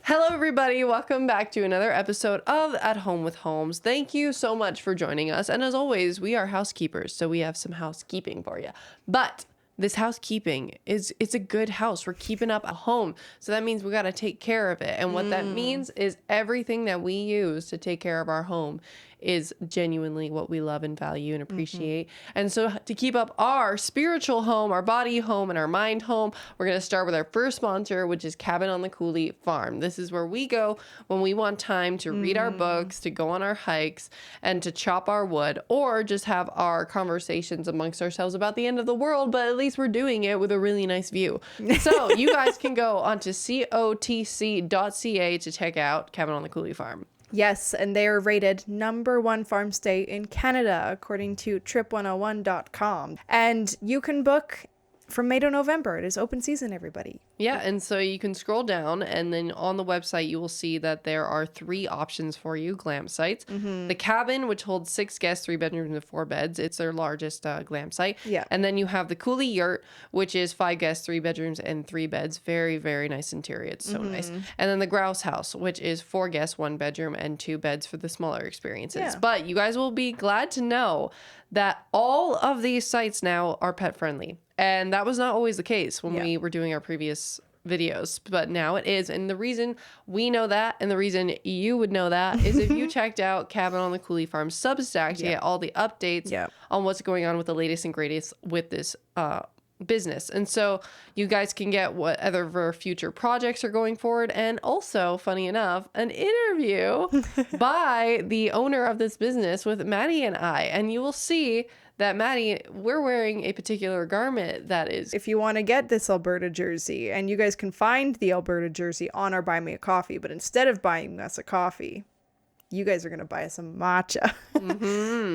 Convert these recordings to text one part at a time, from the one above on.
Hello, everybody. Welcome back to another episode of At Home with Holmes. Thank you so much for joining us. And as always, we are housekeepers, so we have some housekeeping for you. But this housekeeping it's a good house. We're keeping up a home. So that means we got to take care of it. And what that means is everything that we use to take care of our home is genuinely what we love and value and appreciate. And so to keep up our spiritual home, our body home, and our mind home, we're going to start with our first sponsor, which is Cabin on the Coulee Farm. This is where we go when we want time to read our books, to go on our hikes, and to chop our wood, or just have our conversations amongst ourselves about the end of the world, but at least we're doing it with a really nice view. So you guys can go onto cotc.ca to check out Cabin on the Coulee Farm. Yes, and they are rated #1 farm stay in Canada, according to trip101.com. And you can book from May to November. It is open season, everybody. Yeah, and so you can scroll down, and then on the website, you will see that there are 3 options for you, glam sites. The cabin, which holds 6 guests, 3 bedrooms, and 4 beds. It's their largest glam site. Yeah. And then you have the Coulee Yurt, which is 5 guests, 3 bedrooms, and 3 beds. Very, very nice interior. It's so nice. And then the Grouse House, which is 4 guests, 1 bedroom, and 2 beds for the smaller experiences. Yeah. But you guys will be glad to know that all of these sites now are pet friendly. And that was not always the case when we were doing our previous videos, but now it is. And the reason we know that, and the reason you would know that, is if you checked out Cabin on the Coulee Farm Substack to get all the updates on what's going on with the latest and greatest with this business. And so you guys can get whatever future projects are going forward, and also, funny enough, an interview by the owner of this business with Maddie and I. And you will see that Maddie, we're wearing a particular garment that is... If you want to get this Alberta jersey, and you guys can find the Alberta jersey on our Buy Me a Coffee, but instead of buying us a coffee, you guys are going to buy us some matcha.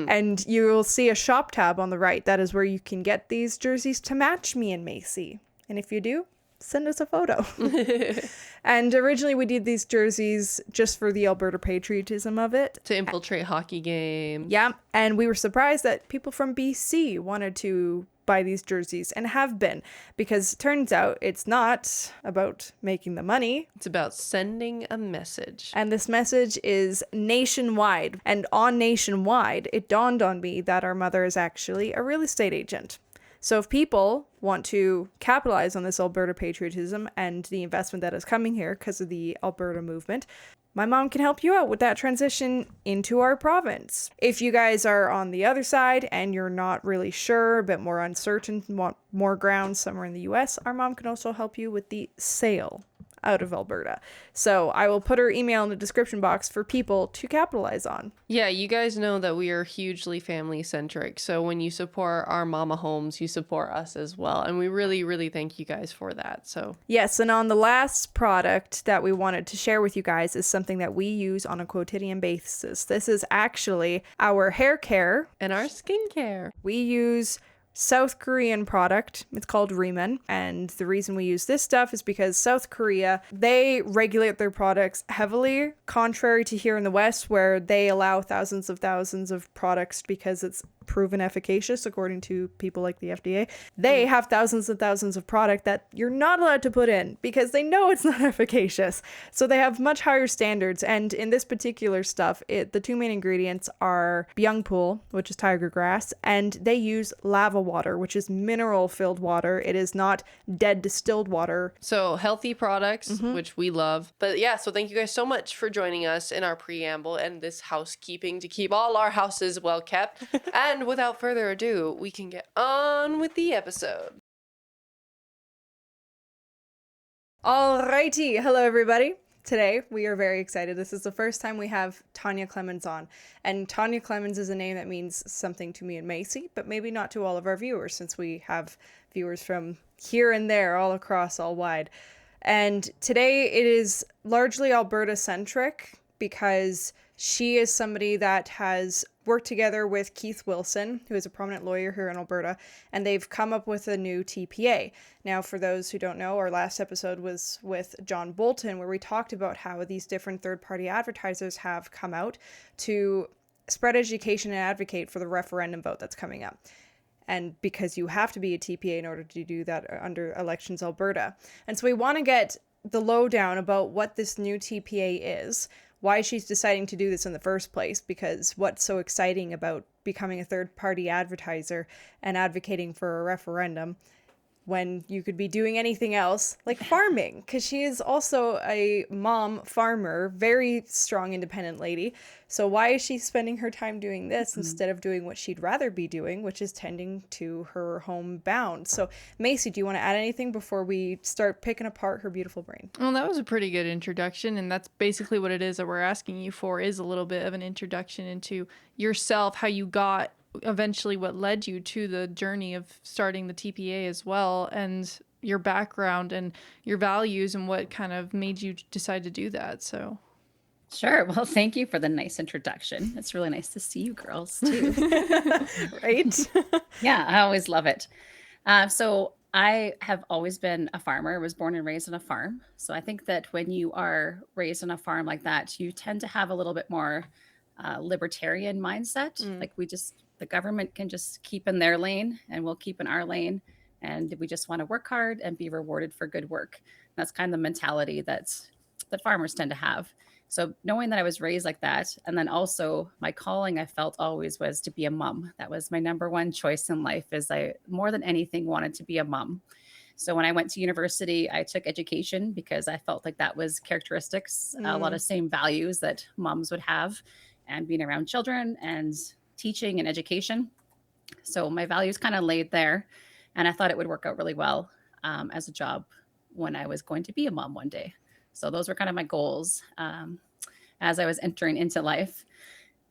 And you will see a shop tab on the right. That is where you can get these jerseys to match me and Macy. And if you do, send us a photo. And originally we did these jerseys just for the Alberta patriotism of it. To infiltrate hockey games. Yeah. And we were surprised that people from BC wanted to buy these jerseys, and have been, because it turns out it's not about making the money. It's about sending a message. And this message is nationwide. And on nationwide, it dawned on me that our mother is actually a real estate agent. So if people want to capitalize on this Alberta patriotism and the investment that is coming here because of the Alberta movement, my mom can help you out with that transition into our province. If you guys are on the other side and you're not really sure, a bit more uncertain, want more ground somewhere in the US, our mom can also help you with the sale out of Alberta. So I will put her email in the description box for people to capitalize on. Yeah, you guys know that we are hugely family centric. So when you support our mama homes, you support us as well. And we really, really thank you guys for that. So yes, and on the last product that we wanted to share with you guys is something that we use on a quotidian basis. This is actually our hair care and our skincare. We use South Korean product. It's called Reman. And the reason we use this stuff is because South Korea, they regulate their products heavily, contrary to here in the West, where they allow thousands of products because it's proven efficacious, according to people like the FDA. They have thousands of product that you're not allowed to put in because they know it's not efficacious. So they have much higher standards. And in this particular stuff, the 2 main ingredients are byungpool, which is tiger grass, and they use lava water, which is mineral filled water. It is not dead distilled water. So healthy products, which we love. But yeah, so thank you guys so much for joining us in our preamble and this housekeeping to keep all our houses well kept. And without further ado, we can get on with the episode. Alrighty, hello everybody. Today, we are very excited. This is the first time we have Tanya Clemens on. And Tanya Clemens is a name that means something to me and Macy, but maybe not to all of our viewers, since we have viewers from here and there, all across, all wide. And today, it is largely Alberta-centric, because she is somebody that has worked together with Keith Wilson, who is a prominent lawyer here in Alberta, and they've come up with a new TPA. Now, for those who don't know, our last episode was with John Bolton, where we talked about how these different third-party advertisers have come out to spread education and advocate for the referendum vote that's coming up. And because you have to be a TPA in order to do that under Elections Alberta. And so we want to get the lowdown about what this new TPA is, why she's deciding to do this in the first place, because what's so exciting about becoming a third-party advertiser and advocating for a referendum when you could be doing anything else, like farming, because she is also a mom farmer, very strong, independent lady. So why is she spending her time doing this instead of doing what she'd rather be doing, which is tending to her homebound? So, Macy, do you want to add anything before we start picking apart her beautiful brain? Well, that was a pretty good introduction, and that's basically what it is that we're asking you for, is a little bit of an introduction into yourself, how you got eventually what led you to the journey of starting the TPA as well, and your background and your values and what kind of made you decide to do that. So Sure. Well, thank you for the nice introduction. It's really nice to see you girls too. Right? Yeah, I always love it. So I have always been a farmer. I was born and raised on a farm. So I think that when you are raised on a farm like that, you tend to have a little bit more libertarian mindset. Like the government can just keep in their lane and we'll keep in our lane. And we just want to work hard and be rewarded for good work. That's kind of the mentality that farmers tend to have. So knowing that I was raised like that, and then also my calling, I felt always was to be a mom. That was my number one choice in life. Is I more than anything wanted to be a mom. So when I went to university, I took education because I felt like that was characteristics, a lot of same values that moms would have, and being around children and teaching and education. So my values kind of laid there, and I thought it would work out really well as a job when I was going to be a mom one day. So those were kind of my goals as I was entering into life.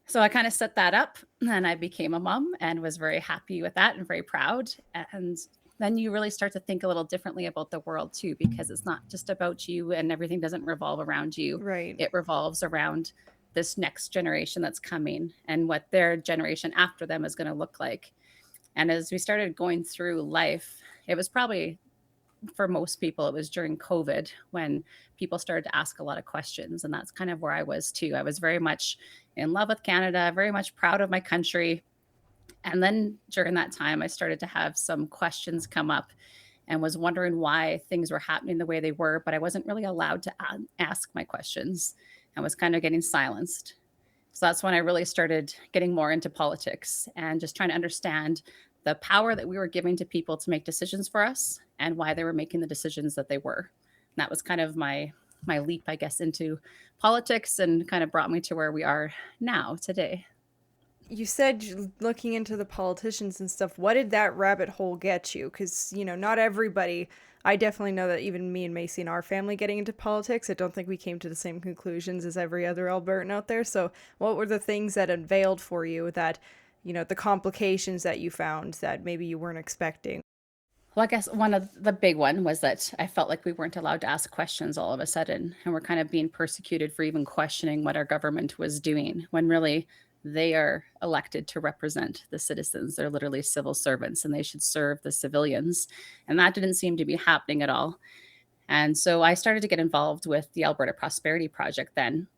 So I kind of set that up and I became a mom and was very happy with that and very proud. And then you really start to think a little differently about the world too, because it's not just about you and everything doesn't revolve around you. Right. It revolves around this next generation that's coming and what their generation after them is going to look like. And as we started going through life, it was probably for most people, it was during COVID when people started to ask a lot of questions. And that's kind of where I was too. I was very much in love with Canada, very much proud of my country. And then during that time, I started to have some questions come up and was wondering why things were happening the way they were, but I wasn't really allowed to ask my questions and was kind of getting silenced. So that's when I really started getting more into politics and just trying to understand the power that we were giving to people to make decisions for us and why they were making the decisions that they were. And that was kind of my leap, I guess, into politics and kind of brought me to where we are now today. You said looking into the politicians and stuff. What did that rabbit hole get you? Because, not everybody, I definitely know that even me and Macy and our family getting into politics, I don't think we came to the same conclusions as every other Albertan out there. So what were the things that unveiled for you that, the complications that you found that maybe you weren't expecting? Well, I guess one of the big one was that I felt like we weren't allowed to ask questions all of a sudden, and we're kind of being persecuted for even questioning what our government was doing when really they are elected to represent the citizens. They're literally civil servants and they should serve the civilians. And that didn't seem to be happening at all. And so I started to get involved with the Alberta Prosperity Project then.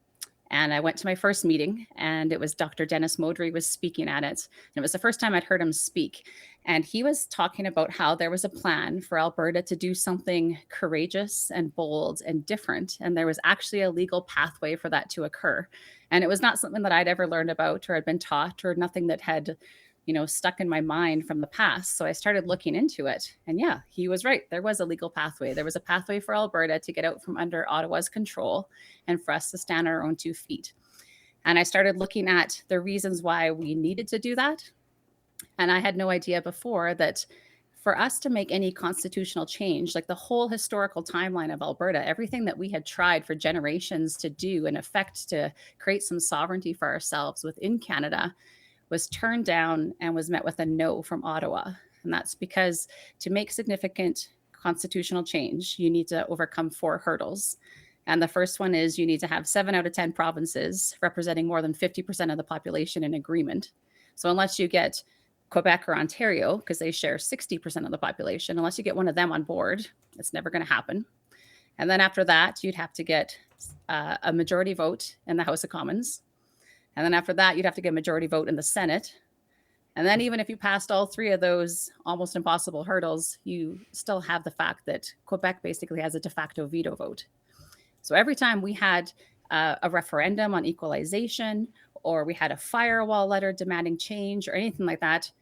And I went to my first meeting and it was Dr. Dennis Modry was speaking at it. And it was the first time I'd heard him speak. And he was talking about how there was a plan for Alberta to do something courageous and bold and different. And there was actually a legal pathway for that to occur. And it was not something that I'd ever learned about or had been taught or nothing that had stuck in my mind from the past. So I started looking into it. And yeah, he was right. There was a legal pathway. There was a pathway for Alberta to get out from under Ottawa's control and for us to stand on our own 2 feet. And I started looking at the reasons why we needed to do that. And I had no idea before that for us to make any constitutional change, like the whole historical timeline of Alberta, everything that we had tried for generations to do and effect to create some sovereignty for ourselves within Canada was turned down and was met with a no from Ottawa. And that's because to make significant constitutional change, you need to overcome 4 hurdles. And the first one is you need to have 7 out of 10 provinces representing more than 50% of the population in agreement. So unless you get Quebec or Ontario, because they share 60% of the population, unless you get one of them on board, it's never going to happen. And then after that, you'd have to get a majority vote in the House of Commons. And then after that, you'd have to get a majority vote in the Senate. And then even if you passed all three of those almost impossible hurdles, you still have the fact that Quebec basically has a de facto veto vote. So every time we had a referendum on equalization, or we had a firewall letter demanding change or anything like that,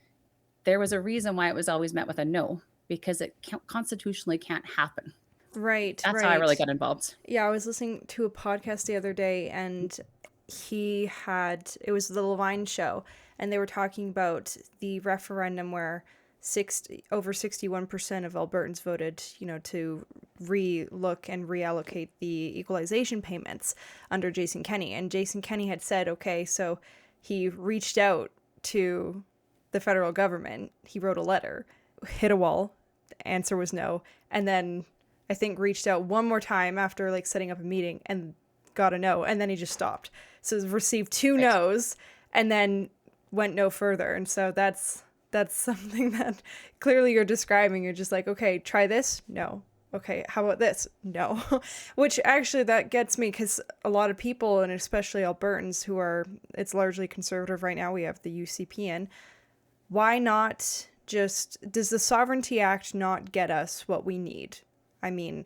there was a reason why it was always met with a no, because it constitutionally can't happen. Right. That's how I really got involved. Yeah, I was listening to a podcast the other day, and it was the Levine show, and they were talking about the referendum where over 61% of Albertans voted, to re-look and reallocate the equalization payments under Jason Kenney. And Jason Kenney had said, okay, so he reached out to the federal government. He wrote a letter, hit a wall. The answer was no. And then I think reached out one more time after like setting up a meeting and got a no. And then he just stopped. So received two no's and then went no further. And so that's something that clearly you're describing. You're just like, okay, try this. No. Okay, how about this? No. Which actually that gets me, because a lot of people, and especially Albertans it's largely conservative right now. We have the UCP in. Why not does the Sovereignty Act not get us what we need? I mean,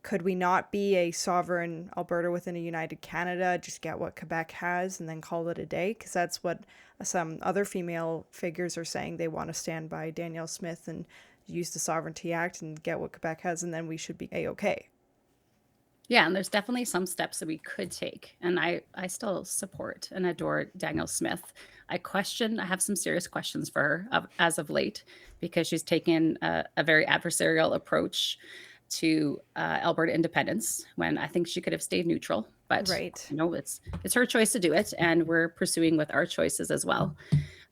could we not be a sovereign Alberta within a united Canada, just get what Quebec has and then call it a day? Because that's what some other female figures are saying. They want to stand by Danielle Smith and use the Sovereignty Act and get what Quebec has, and then we should be A-okay. Yeah, and there's definitely some steps that we could take. And I still support and adore Danielle Smith. I have some serious questions for her as of late, because she's taken a very adversarial approach to Alberta independence, when I think she could have stayed neutral. But right. It's her choice to do it, and we're pursuing with our choices as well.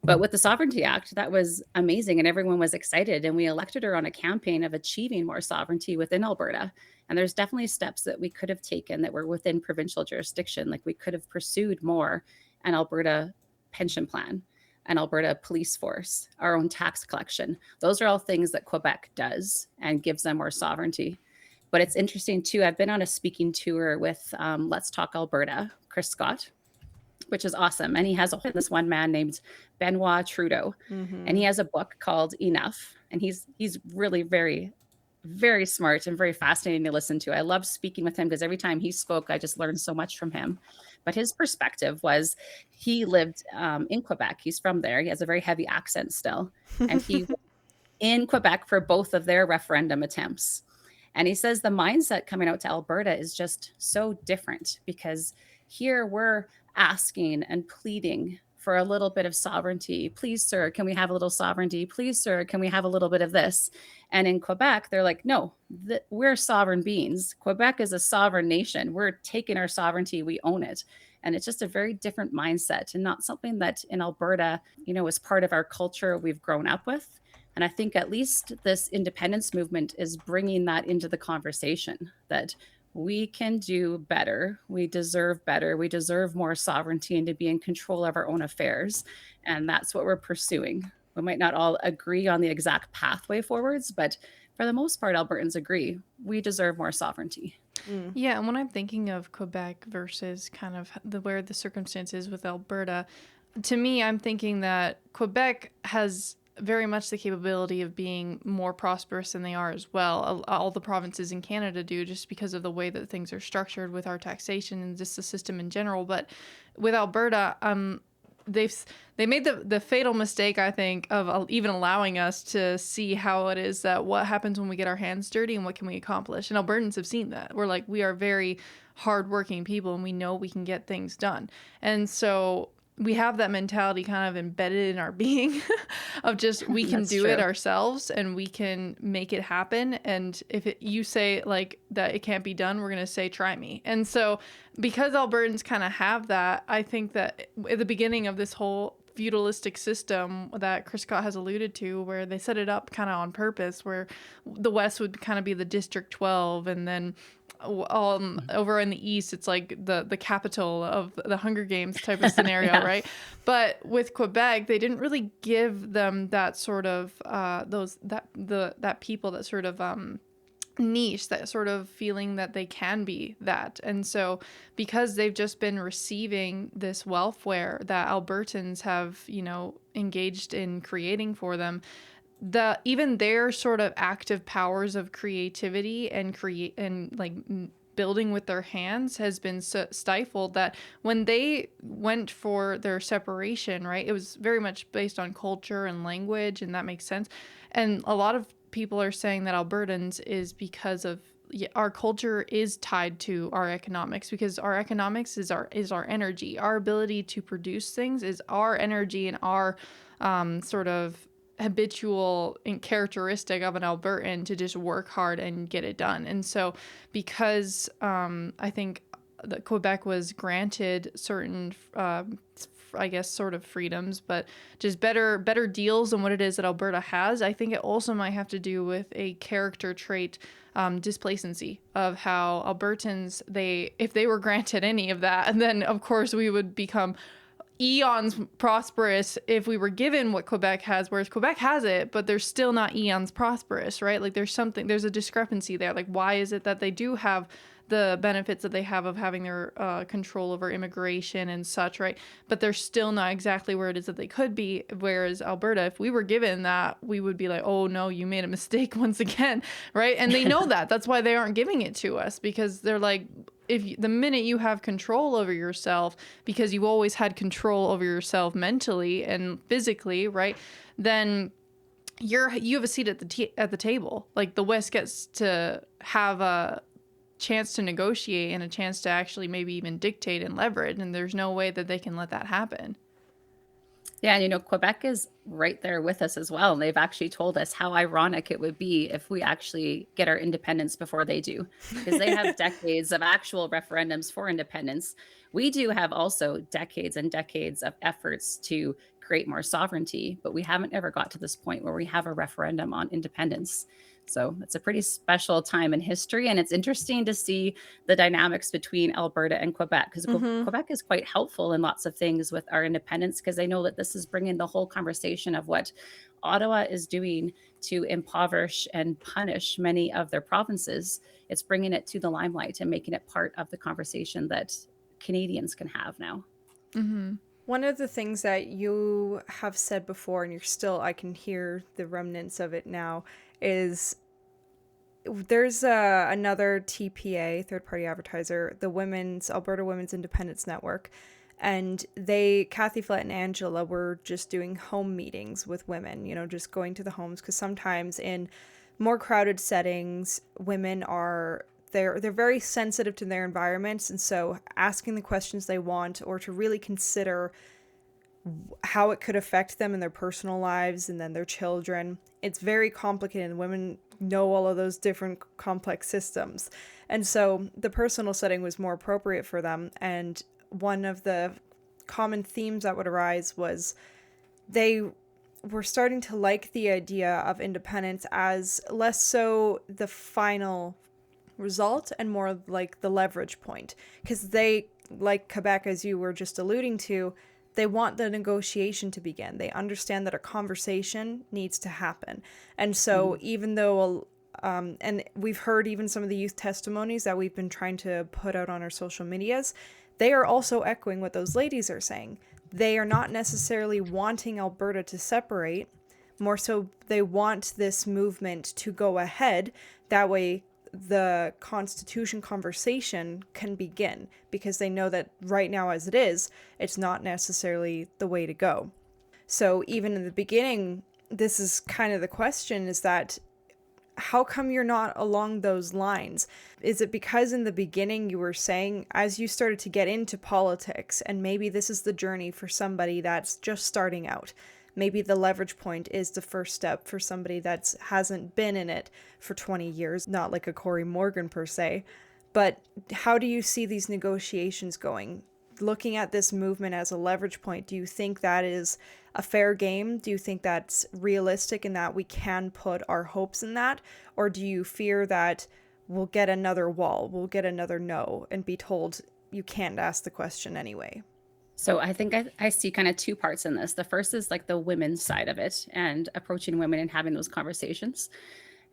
But with the Sovereignty Act, that was amazing, and everyone was excited, and we elected her on a campaign of achieving more sovereignty within Alberta. And there's definitely steps that we could have taken that were within provincial jurisdiction. Like, we could have pursued more an Alberta pension plan, an Alberta police force, our own tax collection. Those are all things that Quebec does and gives them more sovereignty. But it's interesting too, I've been on a speaking tour with Let's Talk Alberta, Chris Scott, which is awesome. And he has this one man named Benoit Trudeau. Mm-hmm. And he has a book called Enough. And he's really very, very smart and very fascinating to listen to. I love speaking with him because every time he spoke, I just learned so much from him. But his perspective was, he lived in Quebec. He's from there. He has a very heavy accent still. And he was in Quebec for both of their referendum attempts. And he says the mindset coming out to Alberta is just so different, because here we're asking and pleading for a little bit of sovereignty. Please, sir, can we have a little sovereignty? Please, sir, can we have a little bit of this? And in Quebec, they're like, no, we're sovereign beings. Quebec is a sovereign nation. We're taking our sovereignty. We own it. And it's just a very different mindset, and not something that in Alberta, is part of our culture we've grown up with. And I think at least this independence movement is bringing that into the conversation, that we can do better. We deserve better. We deserve more sovereignty and to be in control of our own affairs. And that's what we're pursuing. We might not all agree on the exact pathway forwards, but for the most part, Albertans agree we deserve more sovereignty. Mm. Yeah, and when I'm thinking of Quebec versus kind of where the circumstances with Alberta, to me, I'm thinking that Quebec has very much the capability of being more prosperous than they are as well. All the provinces in Canada do, just because of the way that things are structured with our taxation and just the system in general. But with Alberta, they made the fatal mistake, I think, of even allowing us to see how it is that what happens when we get our hands dirty and what can we accomplish. And Albertans have seen that. We're like, we are very hardworking people, and we know we can get things done. And so we have that mentality kind of embedded in our being of just, we can do it ourselves and we can make it happen. And if you say like that it can't be done, we're going to say, try me. And so because Albertans kind of have that, I think that at the beginning of this whole feudalistic system that Chris Scott has alluded to, where they set it up kind of on purpose, where the West would kind of be the District 12, and then over in the East, it's like the capital of the Hunger Games type of scenario, yeah. Right? But with Quebec, they didn't really give them that sort of that people that sort of niche, that sort of feeling that they can be that. And so because they've just been receiving this welfare that Albertans have, engaged in creating for them, even their sort of active powers of creativity and building with their hands has been stifled, that when they went for their separation, right, it was very much based on culture and language, and that makes sense. And a lot of people are saying that Albertans is because of our culture is tied to our economics, because our economics is our energy. Our ability to produce things is our energy, and our sort of habitual and characteristic of an Albertan to just work hard and get it done. And so because I think that Quebec was granted certain I guess sort of freedoms, but just better deals than what it is that Alberta has, I think it also might have to do with a character trait, displacency, of how Albertans, if they were granted any of that, and then of course we would become eons prosperous if we were given what Quebec has, whereas Quebec has it, but they're still not eons prosperous, right? Like there's a discrepancy there. Like, why is it that they do have the benefits that they have of having their control over immigration and such, right? But they're still not exactly where it is that they could be. Whereas Alberta, if we were given that, we would be like, oh no, you made a mistake once again, right? And they know that. That's why they aren't giving it to us, because they're like, the minute you have control over yourself, because you've always had control over yourself mentally and physically, right? Then you have a seat at the table. Like, the West gets to have a chance to negotiate and a chance to actually maybe even dictate and leverage, and there's no way that they can let that happen. Yeah, and Quebec is right there with us as well. And they've actually told us how ironic it would be if we actually get our independence before they do, because they have decades of actual referendums for independence. We do have also decades and decades of efforts to create more sovereignty, but we haven't ever got to this point where we have a referendum on independence. So it's a pretty special time in history. And it's interesting to see the dynamics between Alberta and Quebec, because Quebec is quite helpful in lots of things with our independence, because they know that this is bringing the whole conversation of what Ottawa is doing to impoverish and punish many of their provinces. It's bringing it to the limelight and making it part of the conversation that Canadians can have now. Mm-hmm. One of the things that you have said before, and I can hear the remnants of it now, is there's another TPA, third-party advertiser, the Alberta Women's Independence Network, and Kathy Flett and Angela were just doing home meetings with women, just going to the homes, because sometimes in more crowded settings, women they're very sensitive to their environments, and so asking the questions they want, or to really consider how it could affect them in their personal lives and then their children, it's very complicated, and women know all of those different complex systems. And so the personal setting was more appropriate for them. And one of the common themes that would arise was they were starting to like the idea of independence as less so the final result and more like the leverage point, because they, like Quebec, as you were just alluding to, they want the negotiation to begin. They understand that a conversation needs to happen. And so even though and we've heard even some of the youth testimonies that we've been trying to put out on our social medias, they are also echoing what those ladies are saying. They are not necessarily wanting Alberta to separate, more so they want this movement to go ahead. That way the Constitution conversation can begin, because they know that right now as it is, it's not necessarily the way to go. So even in the beginning, this is kind of the question, is that how come you're not along those lines? Is it because in the beginning you were saying, as you started to get into politics, and maybe this is the journey for somebody that's just starting out, maybe the leverage point is the first step for somebody that hasn't been in it for 20 years, not like a Corey Morgan per se, but how do you see these negotiations going? Looking at this movement as a leverage point, do you think that is a fair game? Do you think that's realistic and that we can put our hopes in that? Or do you fear that we'll get another wall, we'll get another no, and be told you can't ask the question anyway? So I think I see kind of two parts in this. The first is like the women's side of it and approaching women and having those conversations.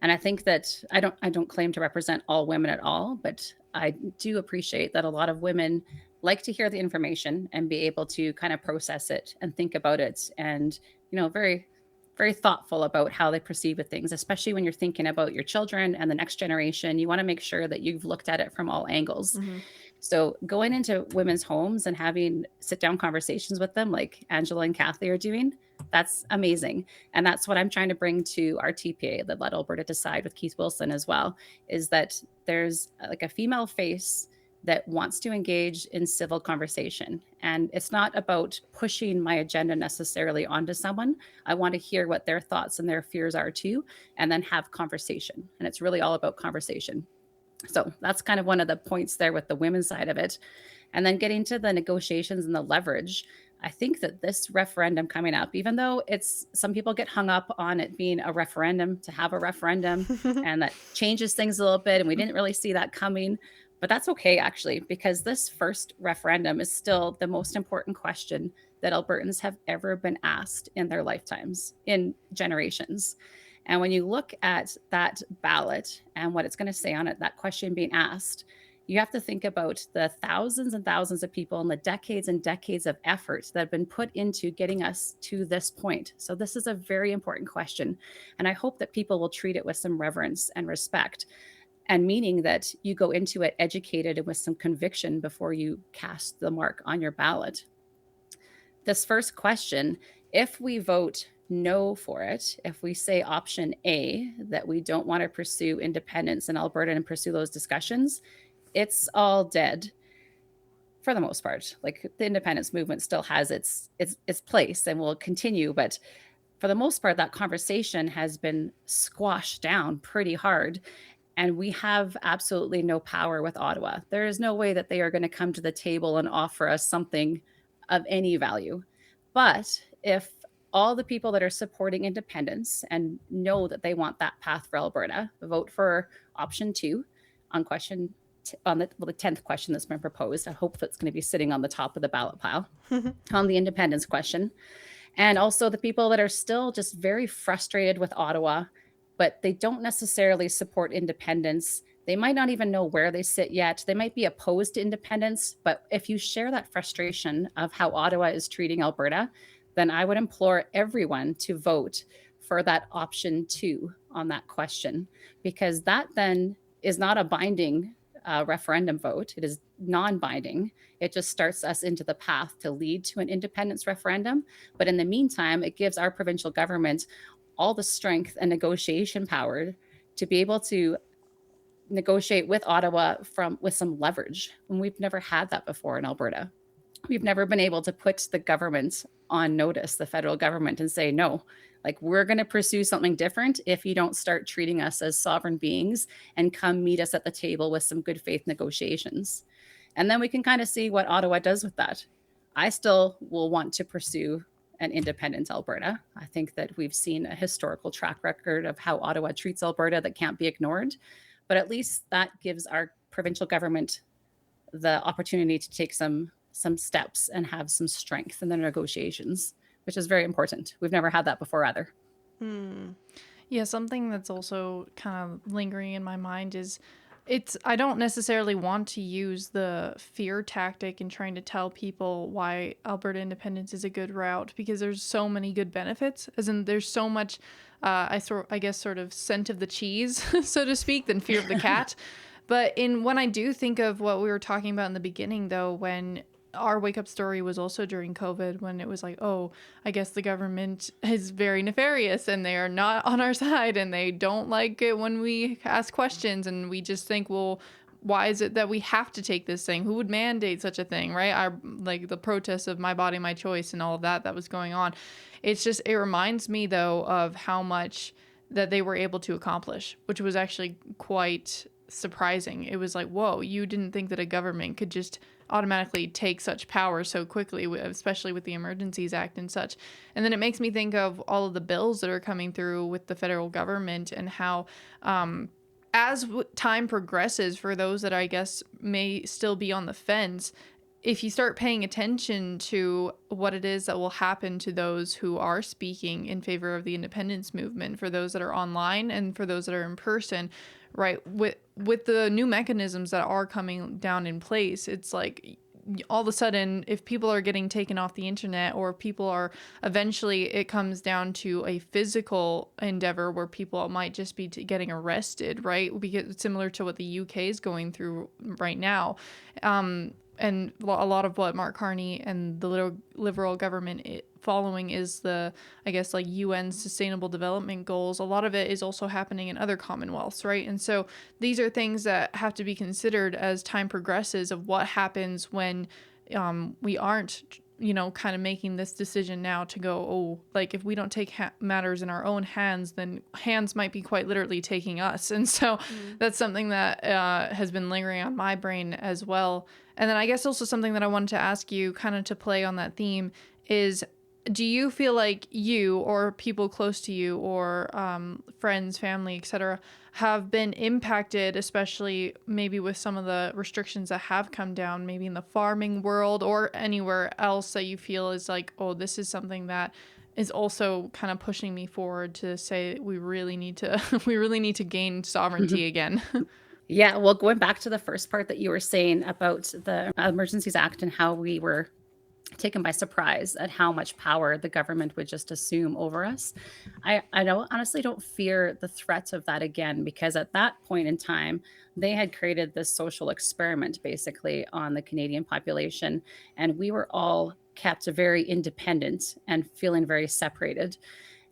And I think that I don't claim to represent all women at all, but I do appreciate that a lot of women like to hear the information and be able to kind of process it and think about it, and very very thoughtful about how they proceed with things, especially when you're thinking about your children and the next generation. You want to make sure that you've looked at it from all angles. Mm-hmm. So going into women's homes and having sit down conversations with them like Angela and Kathy are doing, that's amazing. And that's what I'm trying to bring to our TPA, the Let Alberta Decide with Keith Wilson as well, is that there's like a female face that wants to engage in civil conversation. And it's not about pushing my agenda necessarily onto someone. I want to hear what their thoughts and their fears are too, and then have conversation. And it's really all about conversation. So that's kind of one of the points there with the women's side of it. And then getting to the negotiations and the leverage, I think that this referendum coming up, even though it's some people get hung up on it being a referendum to have a referendum, and that changes things a little bit, and we didn't really see that coming. But that's okay, actually, because this first referendum is still the most important question that Albertans have ever been asked in their lifetimes, in generations. And when you look at that ballot and what it's going to say on it, that question being asked, you have to think about the thousands and thousands of people and the decades and decades of effort that have been put into getting us to this point. So this is a very important question. And I hope that people will treat it with some reverence and respect, and meaning that you go into it educated and with some conviction before you cast the mark on your ballot. This first question, if we vote no for it, if we say option A, that we don't want to pursue independence in Alberta and pursue those discussions, it's all dead for the most part. Like, the independence movement still has its place and will continue, but for the most part, that conversation has been squashed down pretty hard. And we have absolutely no power with Ottawa. There is no way that they are going to come to the table and offer us something of any value. But if all the people that are supporting independence and know that they want that path for Alberta vote for option 2 on the 10th question that's been proposed, I hope that's going to be sitting on the top of the ballot pile on the independence question. And also the people that are still just very frustrated with Ottawa, but they don't necessarily support independence. They might not even know where they sit yet. They might be opposed to independence. But if you share that frustration of how Ottawa is treating Alberta, then I would implore everyone to vote for that option 2 on that question, because that then is not a binding referendum vote. It is non-binding. It just starts us into the path to lead to an independence referendum. But in the meantime, it gives our provincial government all the strength and negotiation power to be able to negotiate with Ottawa with some leverage. And we've never had that before in Alberta. We've never been able to put the government on notice, the federal government, and say, no, like, we're going to pursue something different if you don't start treating us as sovereign beings and come meet us at the table with some good faith negotiations. And then we can kind of see what Ottawa does with that. I still will want to pursue an independent Alberta. I think that we've seen a historical track record of how Ottawa treats Alberta that can't be ignored. But at least that gives our provincial government the opportunity to take some steps and have some strength in their negotiations, which is very important. We've never had that before either. Yeah, something that's also kind of lingering in my mind is I don't necessarily want to use the fear tactic in trying to tell people why Alberta independence is a good route, because there's so many good benefits, as in there's so much, I guess sort of scent of the cheese, so to speak, than fear of the cat. But when I do think of what we were talking about in the beginning, though, when our wake up story was also during COVID, when it was like, oh, I guess the government is very nefarious and they are not on our side and they don't like it when we ask questions, and we just think, well, why is it that we have to take this thing? Who would mandate such a thing, right? Like the protests of my body, my choice and all of that was going on. It reminds me, though, of how much that they were able to accomplish, which was actually quite surprising. It was like, whoa, you didn't think that a government could just automatically take such power so quickly, especially with the Emergencies Act and such. And then it makes me think of all of the bills that are coming through with the federal government, and how as time progresses, for those that I guess may still be on the fence, if you start paying attention to what it is that will happen to those who are speaking in favor of the independence movement, for those that are online and for those that are in person, right? With the new mechanisms that are coming down in place, it's like all of a sudden, if people are getting taken off the internet, or people are eventually, it comes down to a physical endeavor where people might just be getting arrested, right? Because similar to what the UK is going through right now. And a lot of what Mark Carney and the liberal government following is the, I guess, like UN Sustainable Development Goals. A lot of it is also happening in other commonwealths, right? And so these are things that have to be considered as time progresses, of what happens when we aren't, kind of making this decision now to go, oh, like if we don't take matters in our own hands, then hands might be quite literally taking us. And so that's something that has been lingering on my brain as well. And then I guess also something that I wanted to ask you, kind of to play on that theme, is do you feel like you or people close to you, or friends, family, etc., have been impacted, especially maybe with some of the restrictions that have come down, maybe in the farming world or anywhere else that you feel is like, oh, this is something that is also kind of pushing me forward to say we really need to we really need to gain sovereignty again? Yeah, well, going back to the first part that you were saying about the Emergencies Act and how we were taken by surprise at how much power the government would just assume over us. I don't, honestly don't fear the threat of that again, because at that point in time, they had created this social experiment basically on the Canadian population, and we were all kept very independent and feeling very separated.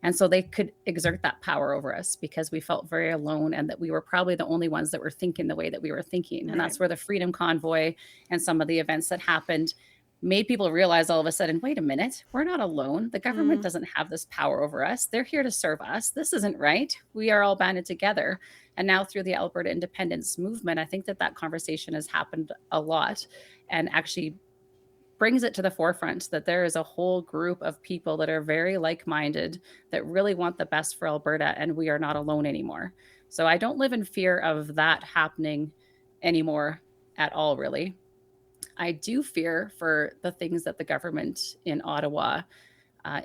And so they could exert that power over us because we felt very alone, and that we were probably the only ones that were thinking the way that we were thinking. And that's where the Freedom Convoy and some of the events that happened made people realize all of a sudden, wait a minute, we're not alone. The government doesn't have this power over us. They're here to serve us. This isn't right. We are all banded together. And now through the Alberta independence movement, I think that conversation has happened a lot, and actually brings it to the forefront that there is a whole group of people that are very like-minded, that really want the best for Alberta, and we are not alone anymore. So I don't live in fear of that happening anymore at all, really. I do fear for the things that the government in Ottawa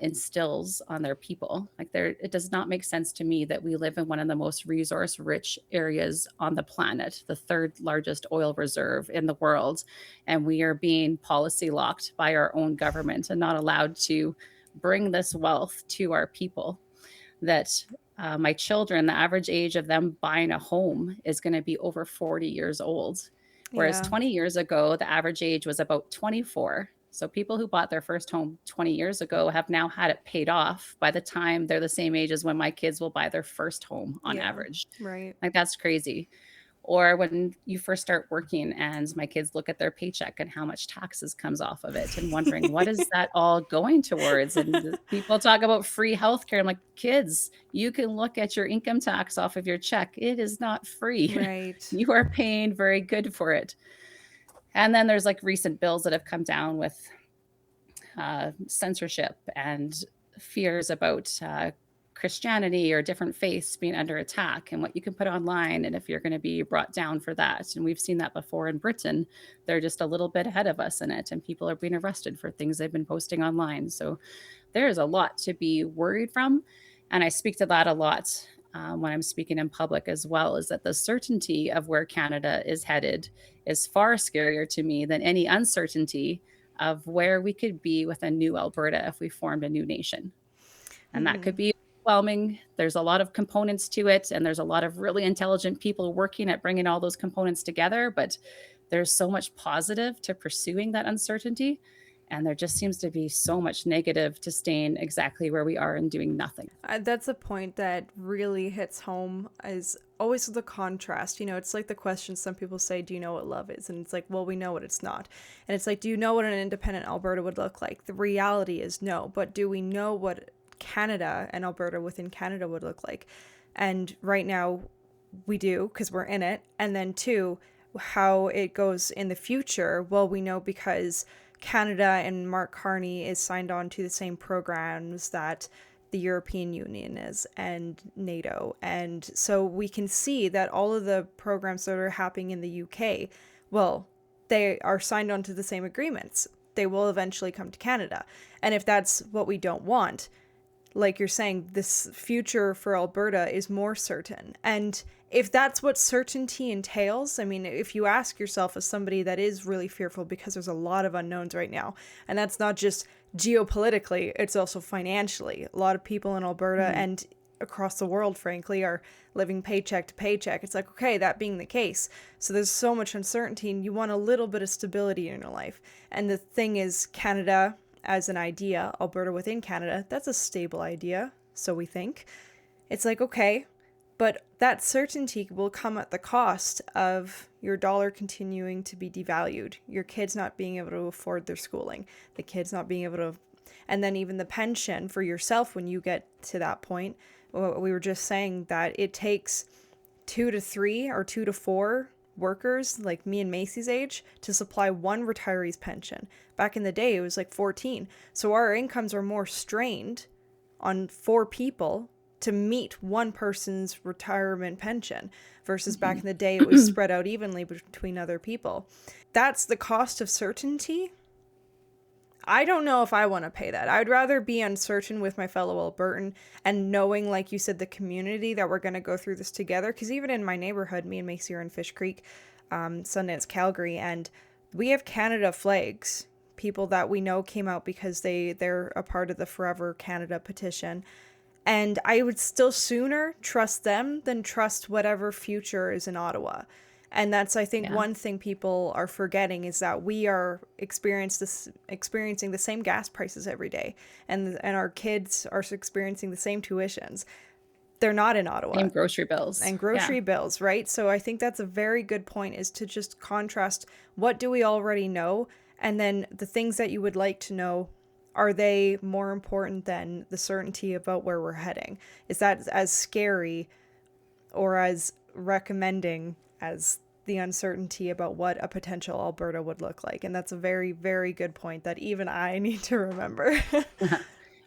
instills on their people. Like, it does not make sense to me that we live in one of the most resource-rich areas on the planet, the third largest oil reserve in the world, and we are being policy locked by our own government and not allowed to bring this wealth to our people. That my children, the average age of them buying a home is going to be over 40 years old. Whereas 20 years ago, the average age was about 24. So people who bought their first home 20 years ago have now had it paid off by the time they're the same age as when my kids will buy their first home on average. Right. Like, that's crazy. Or when you first start working and my kids look at their paycheck and how much taxes comes off of it, and wondering what is that all going towards? And people talk about free healthcare. I'm like, kids, you can look at your income tax off of your check. It is not free. Right. You are paying very good for it. And then there's like recent bills that have come down with censorship and fears about Christianity or different faiths being under attack, and what you can put online, and if you're going to be brought down for that. And we've seen that before in Britain. They're just a little bit ahead of us in it, and people are being arrested for things they've been posting online. So there's a lot to be worried from. And I speak to that a lot when I'm speaking in public as well, is that the certainty of where Canada is headed is far scarier to me than any uncertainty of where we could be with a new Alberta if we formed a new nation. And that could be overwhelming. There's a lot of components to it, and there's a lot of really intelligent people working at bringing all those components together, but there's so much positive to pursuing that uncertainty, and there just seems to be so much negative to staying exactly where we are and doing nothing. That's a point that really hits home, is always the contrast. You know, it's like the question some people say, do you know what love is? And it's like, well, we know what it's not. And it's like, do you know what an independent Alberta would look like? The reality is no, but do we know what Canada and Alberta within Canada would look like? And right now we do, because we're in it. And then two, how it goes in the future, well, we know because Canada and Mark Carney is signed on to the same programs that the European Union is, and NATO. And so we can see that all of the programs that are happening in the UK, well, they are signed onto the same agreements. They will eventually come to Canada. And if that's what we don't want, like you're saying, this future for Alberta is more certain. And if that's what certainty entails, I mean, if you ask yourself as somebody that is really fearful, because there's a lot of unknowns right now, and that's not just geopolitically, it's also financially. A lot of people in Alberta and across the world, frankly, are living paycheck to paycheck. It's like, okay, that being the case, so there's so much uncertainty, and you want a little bit of stability in your life. And the thing is, Canada as an idea, Alberta within Canada, that's a stable idea, so we think. It's like, okay, but that certainty will come at the cost of your dollar continuing to be devalued, your kids not being able to afford their schooling, the kids not being able to, and then even the pension for yourself when you get to that point. We were just saying that it takes 2 to 3 or 2 to 4 workers like me and Macy's age to supply one retiree's pension. Back in the day, it was like 14. So our incomes are more strained on 4 people to meet one person's retirement pension versus back in the day, it was spread out evenly between other people. That's the cost of certainty. I don't know if I want to pay that. I'd rather be uncertain with my fellow Albertan and knowing, like you said, the community that we're going to go through this together. Because even in my neighborhood, me and Macy are in Fish Creek, Sundance, Calgary, and we have Canada flags. People that we know came out because they're a part of the Forever Canada petition. And I would still sooner trust them than trust whatever future is in Ottawa. And that's, I think, one thing people are forgetting is that we are experiencing the same gas prices every day. And our kids are experiencing the same tuitions. They're not in Ottawa. And grocery bills. And grocery bills, right? So I think that's a very good point, is to just contrast what do we already know, and then the things that you would like to know, are they more important than the certainty about where we're heading? Is that as scary or as recommending as the uncertainty about what a potential Alberta would look like? And that's a very, very good point that even I need to remember.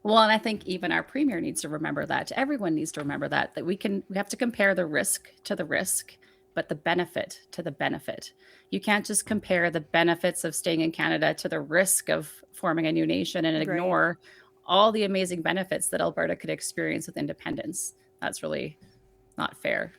Well, and I think even our premier needs to remember that. Everyone needs to remember that we have to compare the risk to the risk, but the benefit to the benefit. You can't just compare the benefits of staying in Canada to the risk of forming a new nation and ignore all the amazing benefits that Alberta could experience with independence. That's really not fair.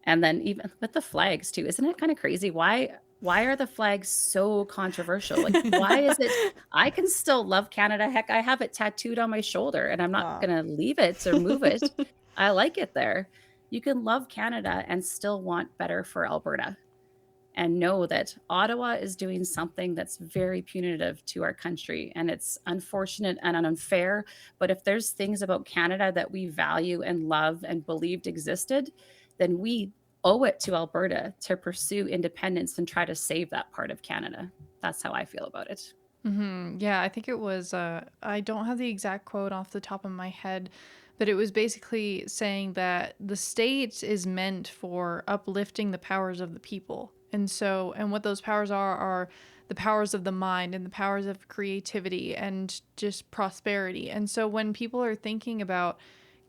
And then even with the flags too, isn't it kind of crazy? Why are the flags so controversial? Like, why is it? I can still love Canada. Heck, I have it tattooed on my shoulder, and I'm not going to leave it or move it. I like it there. You can love Canada and still want better for Alberta, and know that Ottawa is doing something that's very punitive to our country, and it's unfortunate and unfair. But if there's things about Canada that we value and love and believed existed, then we owe it to Alberta to pursue independence and try to save that part of Canada. That's how I feel about it. Yeah, I think it was, I don't have the exact quote off the top of my head, but it was basically saying that the state is meant for uplifting the powers of the people. And what those powers are the powers of the mind and the powers of creativity and just prosperity. And so when people are thinking about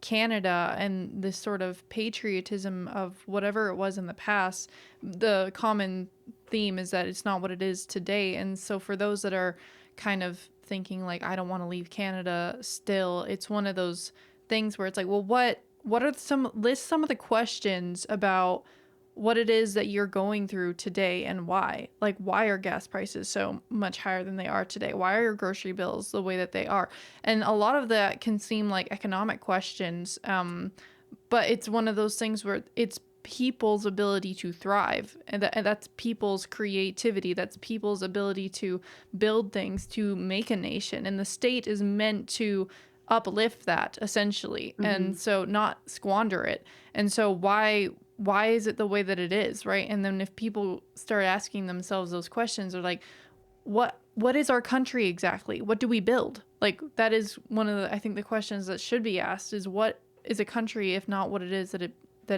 Canada and this sort of patriotism of whatever it was in the past, the common theme is that it's not what it is today. And so for those that are kind of thinking like, I don't want to leave Canada still, it's one of those things where it's like, well, what are some of the questions about what it is that you're going through today and why? Like, why are gas prices so much higher than they are today? Why are your grocery bills the way that they are? And a lot of that can seem like economic questions, but it's one of those things where it's people's ability to thrive, and that's people's creativity, that's people's ability to build things, to make a nation. And the state is meant to uplift that, essentially, and so not squander it. And so why is it the way that it is, right? And then if people start asking themselves those questions, they're like, what is our country exactly? What do we build? Like, that is one of the, I think, the questions that should be asked is, what is a country if not what it is that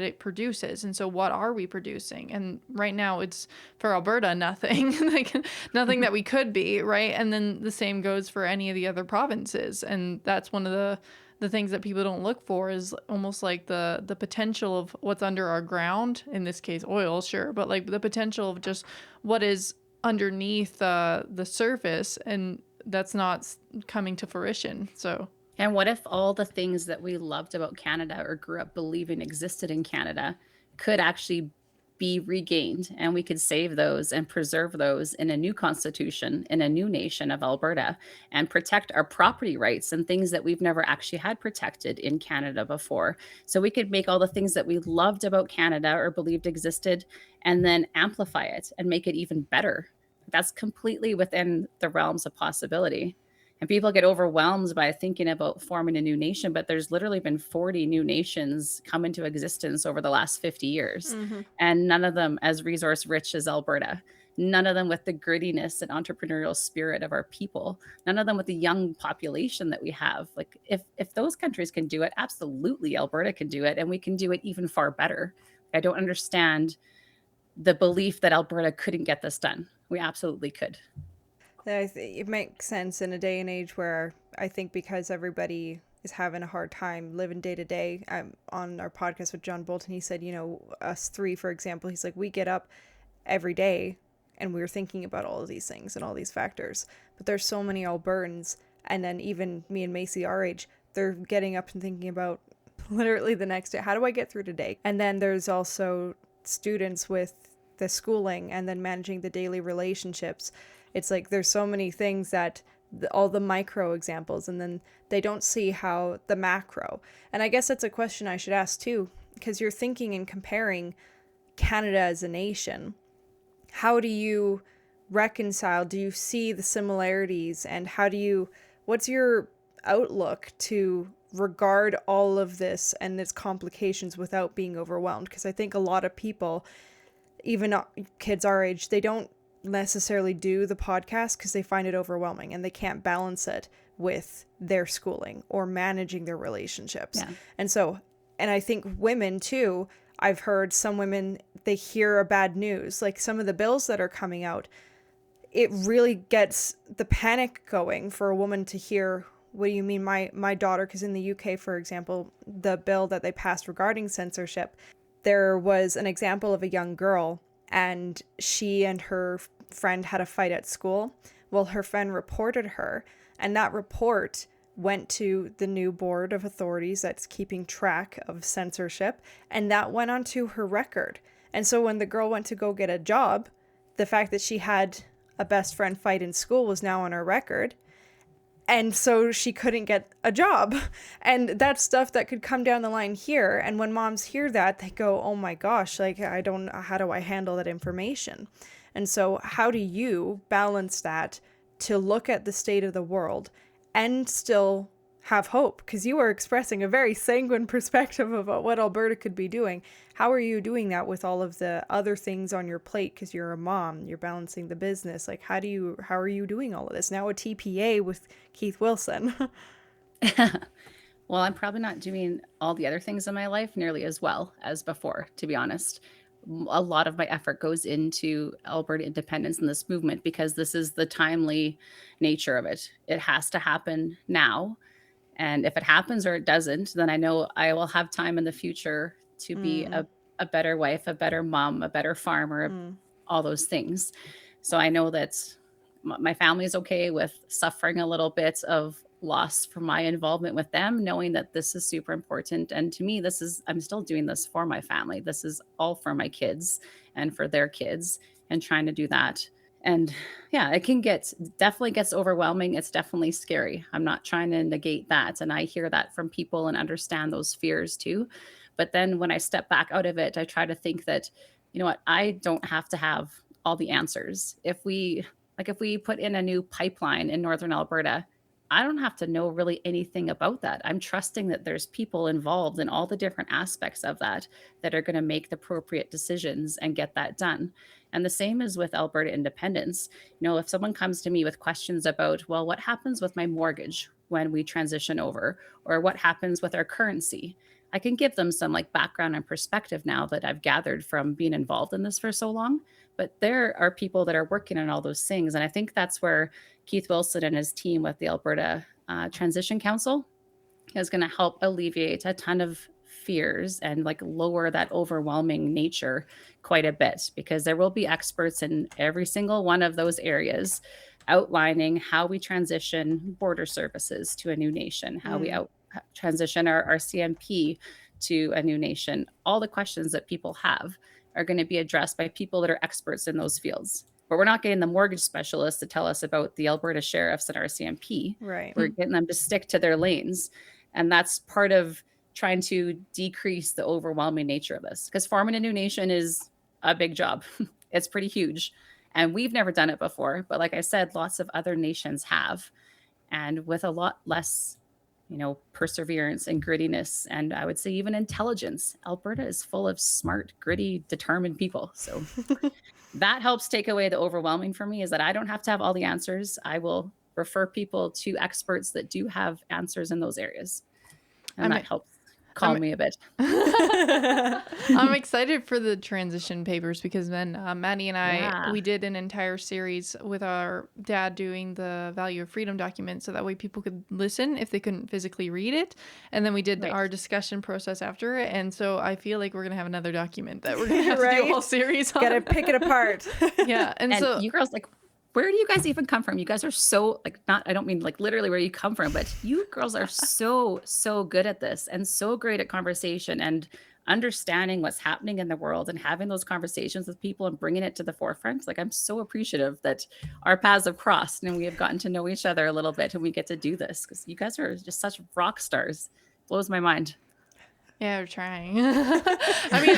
it produces? And so what are we producing? And right now it's, for Alberta, nothing. Like, nothing that we could be, right? And then the same goes for any of the other provinces. And that's one of the things that people don't look for, is almost like the potential of what's under our ground, in this case oil, sure, but like the potential of just what is underneath the surface, and that's not coming to fruition. So And what if all the things that we loved about Canada or grew up believing existed in Canada could actually be regained, and we could save those and preserve those in a new constitution, in a new nation of Alberta, and protect our property rights and things that we've never actually had protected in Canada before. So we could make all the things that we loved about Canada or believed existed and then amplify it and make it even better. That's completely within the realms of possibility. And people get overwhelmed by thinking about forming a new nation, but there's literally been 40 new nations come into existence over the last 50 years, and none of them as resource rich as Alberta. None of them with the grittiness and entrepreneurial spirit of our people. None of them with the young population that we have. Like if those countries can do it, absolutely Alberta can do it, and we can do it even far better. I don't understand the belief that Alberta couldn't get this done. We absolutely could. It makes sense in a day and age where I think because everybody is having a hard time living day to day. On our podcast with John Bolton, he said, us three, for example, he's like, we get up every day and we're thinking about all of these things and all these factors. But there's so many Albertans, and then even me and Macy, our age, they're getting up and thinking about literally the next day. How do I get through today? And then there's also students with the schooling and then managing the daily relationships. It's like there's so many things that all the micro examples, and then they don't see how the macro. And I guess that's a question I should ask too, because you're thinking and comparing Canada as a nation. How do you reconcile? Do you see the similarities? And what's your outlook to regard all of this and its complications without being overwhelmed? Because I think a lot of people, even kids our age, they don't necessarily do the podcast because they find it overwhelming and they can't balance it with their schooling or managing their relationships. Yeah. And I think women too, I've heard some women, they hear a bad news, like some of the bills that are coming out, it really gets the panic going for a woman to hear, what do you mean? My daughter, because in the UK, for example, the bill that they passed regarding censorship, there was an example of a young girl, and she and her friend had a fight at school. Well, her friend reported her, and that report went to the new board of authorities that's keeping track of censorship, and that went onto her record. And so when the girl went to go get a job, the fact that she had a best friend fight in school was now on her record. And so she couldn't get a job. And that's stuff that could come down the line here. And when moms hear that, they go, oh my gosh, like, how do I handle that information? And so how do you balance that to look at the state of the world and still have hope? Because you are expressing a very sanguine perspective about what Alberta could be doing. How are you doing that with all of the other things on your plate? Because you're a mom, you're balancing the business. Like, how are you doing all of this? Now a TPA with Keith Wilson. Well, I'm probably not doing all the other things in my life nearly as well as before, to be honest. A lot of my effort goes into Alberta independence and this movement because this is the timely nature of it. It has to happen now. And if it happens or it doesn't, then I know I will have time in the future to be a better wife, a better mom, a better farmer, all those things. So I know that my family is okay with suffering a little bit of loss from my involvement with them, knowing that this is super important. And to me, I'm still doing this for my family. This is all for my kids and for their kids, and trying to do that. And yeah, it definitely gets overwhelming. It's definitely scary. I'm not trying to negate that. And I hear that from people and understand those fears too. But then when I step back out of it, I try to think that, you know what, I don't have to have all the answers. If we put in a new pipeline in Northern Alberta, I don't have to know really anything about that. I'm trusting that there's people involved in all the different aspects of that are going to make the appropriate decisions and get that done. And the same is with Alberta independence. You know, if someone comes to me with questions about, well, what happens with my mortgage when we transition over, or what happens with our currency, I can give them some like background and perspective now that I've gathered from being involved in this for so long. But there are people that are working on all those things. And I think that's where Keith Wilson and his team with the Alberta Transition Council is going to help alleviate a ton of fears and like lower that overwhelming nature quite a bit, because there will be experts in every single one of those areas outlining how we transition border services to a new nation, how we transition our CMP to a new nation. All the questions that people have are going to be addressed by people that are experts in those fields. But we're not getting the mortgage specialists to tell us about the Alberta sheriffs and our CMP. Right. We're getting them to stick to their lanes. And that's part of trying to decrease the overwhelming nature of this. Because forming a new nation is a big job. It's pretty huge. And we've never done it before. But like I said, lots of other nations have. And with a lot less, perseverance and grittiness, and I would say even intelligence. Alberta is full of smart, gritty, determined people. So that helps take away the overwhelming for me, is that I don't have to have all the answers. I will refer people to experts that do have answers in those areas. And that helps calm me a bit. I'm excited for the transition papers, because then Maddie and I, we did an entire series with our dad doing the value of freedom document, so that way people could listen if they couldn't physically read it. And then we did our discussion process after it. And so I feel like we're going to have another document that we're going to have to do a whole series on. Gotta pick it apart. Yeah. And so you girls, like, where do you guys even come from? You guys are so, like, I don't mean like literally where you come from, but you girls are so good at this, and so great at conversation and understanding what's happening in the world and having those conversations with people and bringing it to the forefront. Like, I'm so appreciative that our paths have crossed and we have gotten to know each other a little bit, and we get to do this, because you guys are just such rock stars. Blows my mind. Yeah, we're trying. I mean,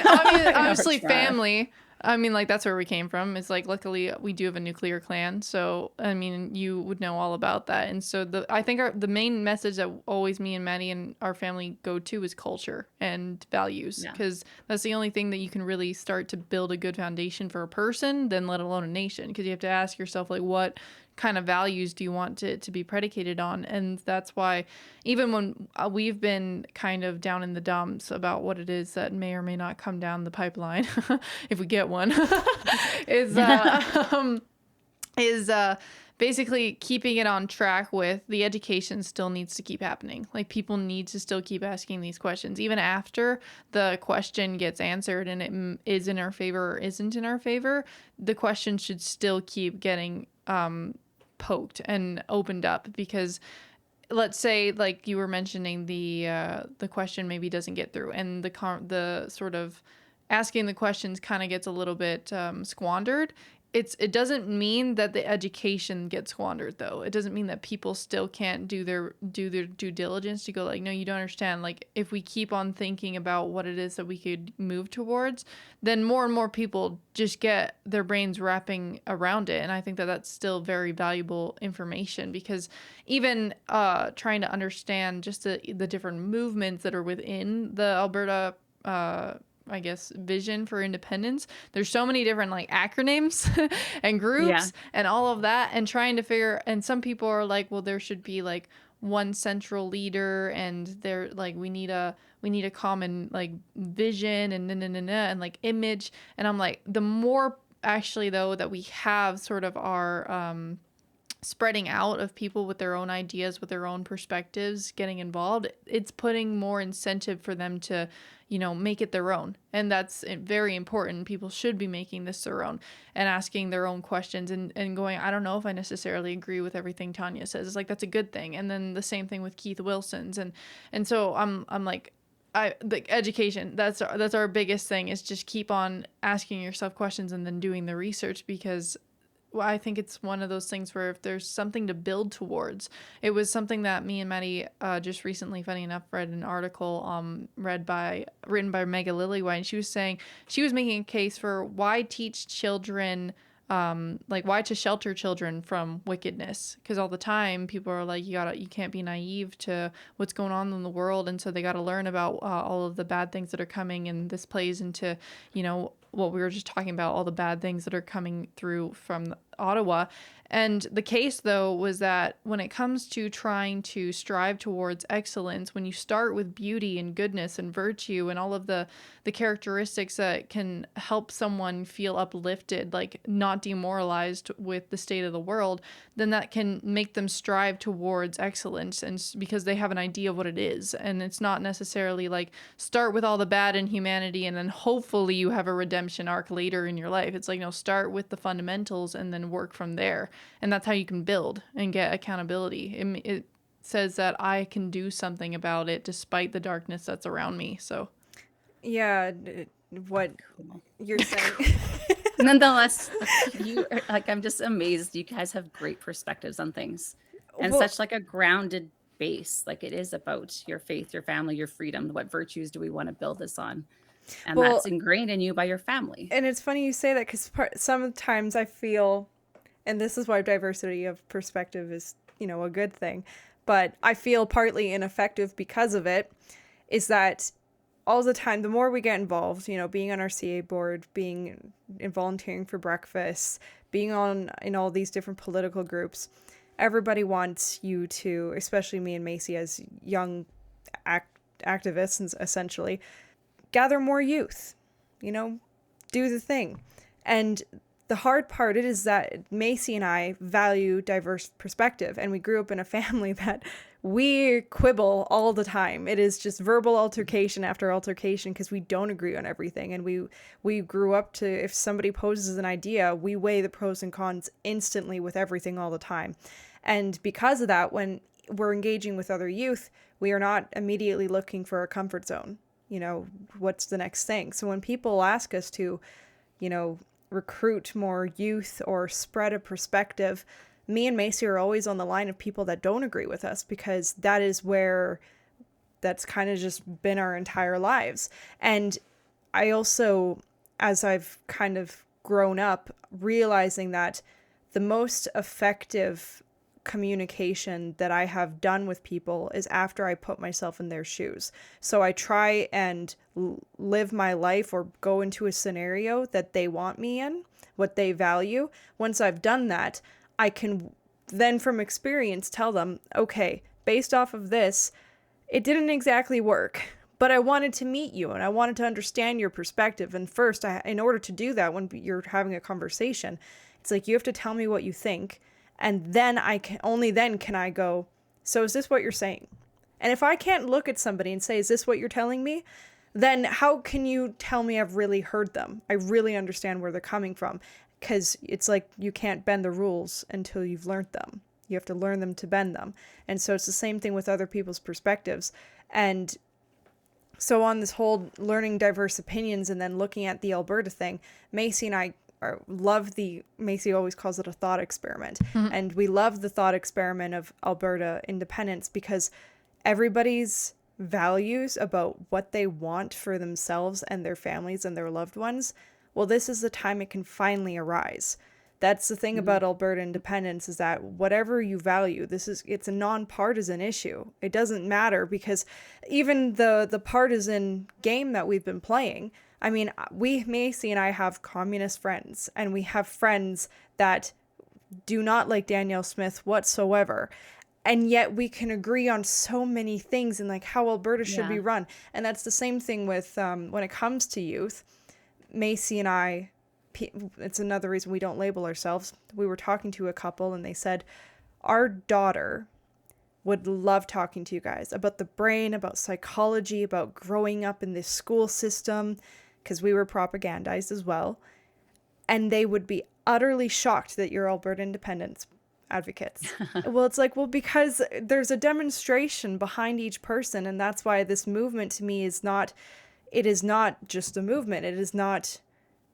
obviously family. I mean, like, that's where we came from. It's like, luckily we do have a nuclear clan. So, I mean, you would know all about that. And so I think the main message that always me and Maddie and our family go to is culture and values, because that's the only thing that you can really start to build a good foundation for a person, then let alone a nation. Because you have to ask yourself, like, what kind of values do you want it to be predicated on? And that's why even when we've been kind of down in the dumps about what it is that may or may not come down the pipeline, if we get one, is basically keeping it on track with the education still needs to keep happening. Like, people need to still keep asking these questions, even after the question gets answered and it is in our favor or isn't in our favor. The question should still keep getting poked and opened up, because let's say, like you were mentioning, the question maybe doesn't get through, and the sort of asking the questions kind of gets a little bit squandered. It doesn't mean that the education gets squandered, though. It doesn't mean that people still can't do their due diligence to go, like, no, you don't understand. Like, if we keep on thinking about what it is that we could move towards, then more and more people just get their brains wrapping around it. And I think that that's still very valuable information, because even trying to understand just the different movements that are within the Alberta I guess, vision for independence. There's so many different, like, acronyms and groups and all of that, and trying to figure, and some people are like, well, there should be like one central leader, and they're like, we need a common, like, vision and like image. And I'm like, the more actually though that we have sort of our spreading out of people with their own ideas, with their own perspectives getting involved, it's putting more incentive for them to, make it their own. And that's very important. People should be making this their own and asking their own questions and going, I don't know if I necessarily agree with everything Tanya says. It's like, that's a good thing. And then the same thing with Keith Wilson's. And so I'm like, the education, that's our biggest thing, is just keep on asking yourself questions and then doing the research, because I think it's one of those things where if there's something to build towards, it was something that me and Maddie just recently, funny enough, read an article written by Mega Lillywhite, and she was saying, she was making a case for why teach children, like, why to shelter children from wickedness, because all the time people are like, you can't be naive to what's going on in the world, and so they got to learn about all of the bad things that are coming, and this plays into what we were just talking about, all the bad things that are coming through from Ottawa. And the case, though, was that when it comes to trying to strive towards excellence, when you start with beauty and goodness and virtue and all of the characteristics that can help someone feel uplifted, like not demoralized with the state of the world, then that can make them strive towards excellence, and because they have an idea of what it is. And it's not necessarily like start with all the bad in humanity and then hopefully you have a redemption arc later in your life. It's like, no, start with the fundamentals and then work from there. And that's how you can build and get accountability. It says that I can do something about it despite the darkness that's around me. So Yeah, what you're saying. Nonetheless, you are, like, I'm just amazed. You guys have great perspectives on things, and Well- such like a grounded base. Like, it is about your faith, your family, your freedom. What virtues do we want to build this on? And Well- that's ingrained in you by your family. And it's funny you say that, because sometimes I feel, and this is why diversity of perspective is, a good thing, but I feel partly ineffective because of it, is that all the time, the more we get involved, being on our CA board, being in volunteering for breakfast, being in all these different political groups, everybody wants you to, especially me and Macy as young activists, essentially, gather more youth, do the thing. And the hard part is that Macy and I value diverse perspective, and we grew up in a family that we quibble all the time. It is just verbal altercation after altercation because we don't agree on everything. And we grew up to, if somebody poses an idea, we weigh the pros and cons instantly with everything all the time. And because of that, when we're engaging with other youth, we are not immediately looking for a comfort zone. What's the next thing? So when people ask us to, recruit more youth or spread a perspective, me and Macy are always on the line of people that don't agree with us, because that is where that's kind of just been our entire lives. And I also, as I've kind of grown up, realizing that the most effective communication that I have done with people is after I put myself in their shoes. So I try and live my life or go into a scenario that they want me in, what they value. Once I've done that, I can then from experience tell them, okay, based off of this, it didn't exactly work, but I wanted to meet you and I wanted to understand your perspective. And first, in order to do that, when you're having a conversation, it's like you have to tell me what you think. And then only then can I go, so is this what you're saying? And if I can't look at somebody and say, is this what you're telling me? Then how can you tell me I've really heard them? I really understand where they're coming from. Because it's like you can't bend the rules until you've learned them. You have to learn them to bend them. And so it's the same thing with other people's perspectives. And so on this whole learning diverse opinions and then looking at the Alberta thing, Macy and I Macy always calls it a thought experiment. Mm-hmm. And we love the thought experiment of Alberta independence because everybody's values about what they want for themselves and their families and their loved ones, well, this is the time it can finally arise. That's the thing about Alberta independence, is that whatever you value, it's a nonpartisan issue. It doesn't matter, because even the partisan game that we've been playing, I mean, Macy and I have communist friends, and we have friends that do not like Danielle Smith whatsoever. And yet we can agree on so many things and like how Alberta should be run. And that's the same thing with when it comes to youth. Macy and I, it's another reason we don't label ourselves. We were talking to a couple and they said, our daughter would love talking to you guys about the brain, about psychology, about growing up in this school system, because we were propagandized as well. And they would be utterly shocked that you're Alberta independence advocates. Well, it's like, because there's a demonstration behind each person. And that's why this movement to me is not just a movement. It is not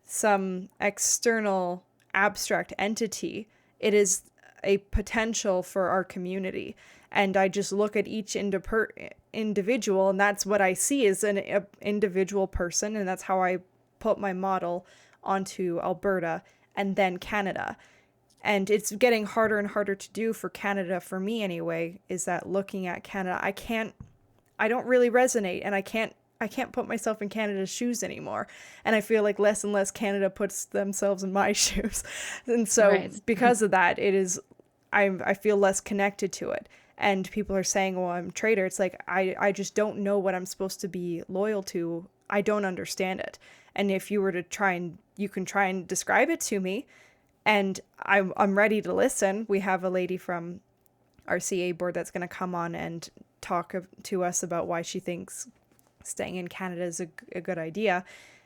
some external abstract entity. It is a potential for our community. And I just look at each individual, and that's what I see as an individual person. And that's how I put my model onto Alberta and then Canada. And it's getting harder and harder to do for Canada, for me anyway, is that looking at Canada, I don't really resonate, and I can't put myself in Canada's shoes anymore. And I feel like less and less Canada puts themselves in my shoes. And so Right. because of that, I feel less connected to it. And people are saying, well, I'm a traitor. It's like, I just don't know what I'm supposed to be loyal to. I don't understand it. And if you were to you can try and describe it to me, and I'm ready to listen. We have a lady from our CA board that's going to come on and talk to us about why she thinks staying in Canada is a good idea.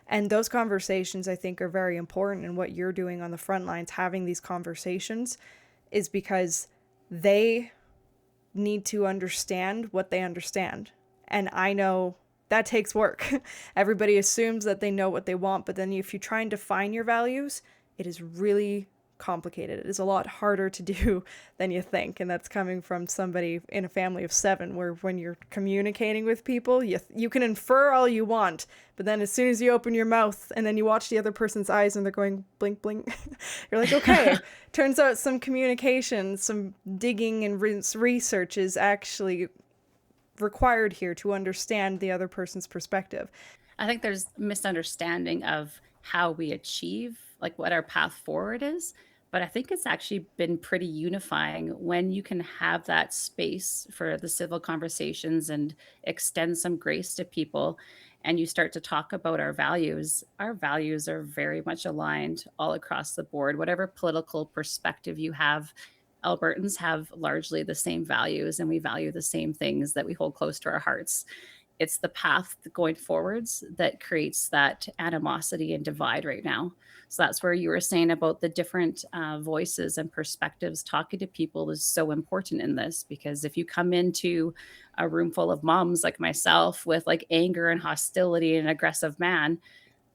And those conversations, I think, are very important. And what you're doing on the front lines, having these conversations, is because they need to understand what they understand. And I know that takes work. Everybody assumes that they know what they want, but then if you try and define your values, it is really complicated. It is a lot harder to do than you think. And that's coming from somebody in a family of 7, where when you're communicating with people, you can infer all you want, but then as soon as you open your mouth and then you watch the other person's eyes and they're going blink, blink, you're like, okay, turns out some communication, some digging and research is actually required here to understand the other person's perspective. I think there's misunderstanding of how we achieve, like what our path forward is. But I think it's actually been pretty unifying when you can have that space for the civil conversations and extend some grace to people. And you start to talk about our values. Our values are very much aligned all across the board. Whatever political perspective you have, Albertans have largely the same values, and we value the same things that we hold close to our hearts. It's the path going forwards that creates that animosity and divide right now. So that's where you were saying about the different voices and perspectives. Talking to people is so important in this, because if you come into a room full of moms like myself with like anger and hostility and aggressive man,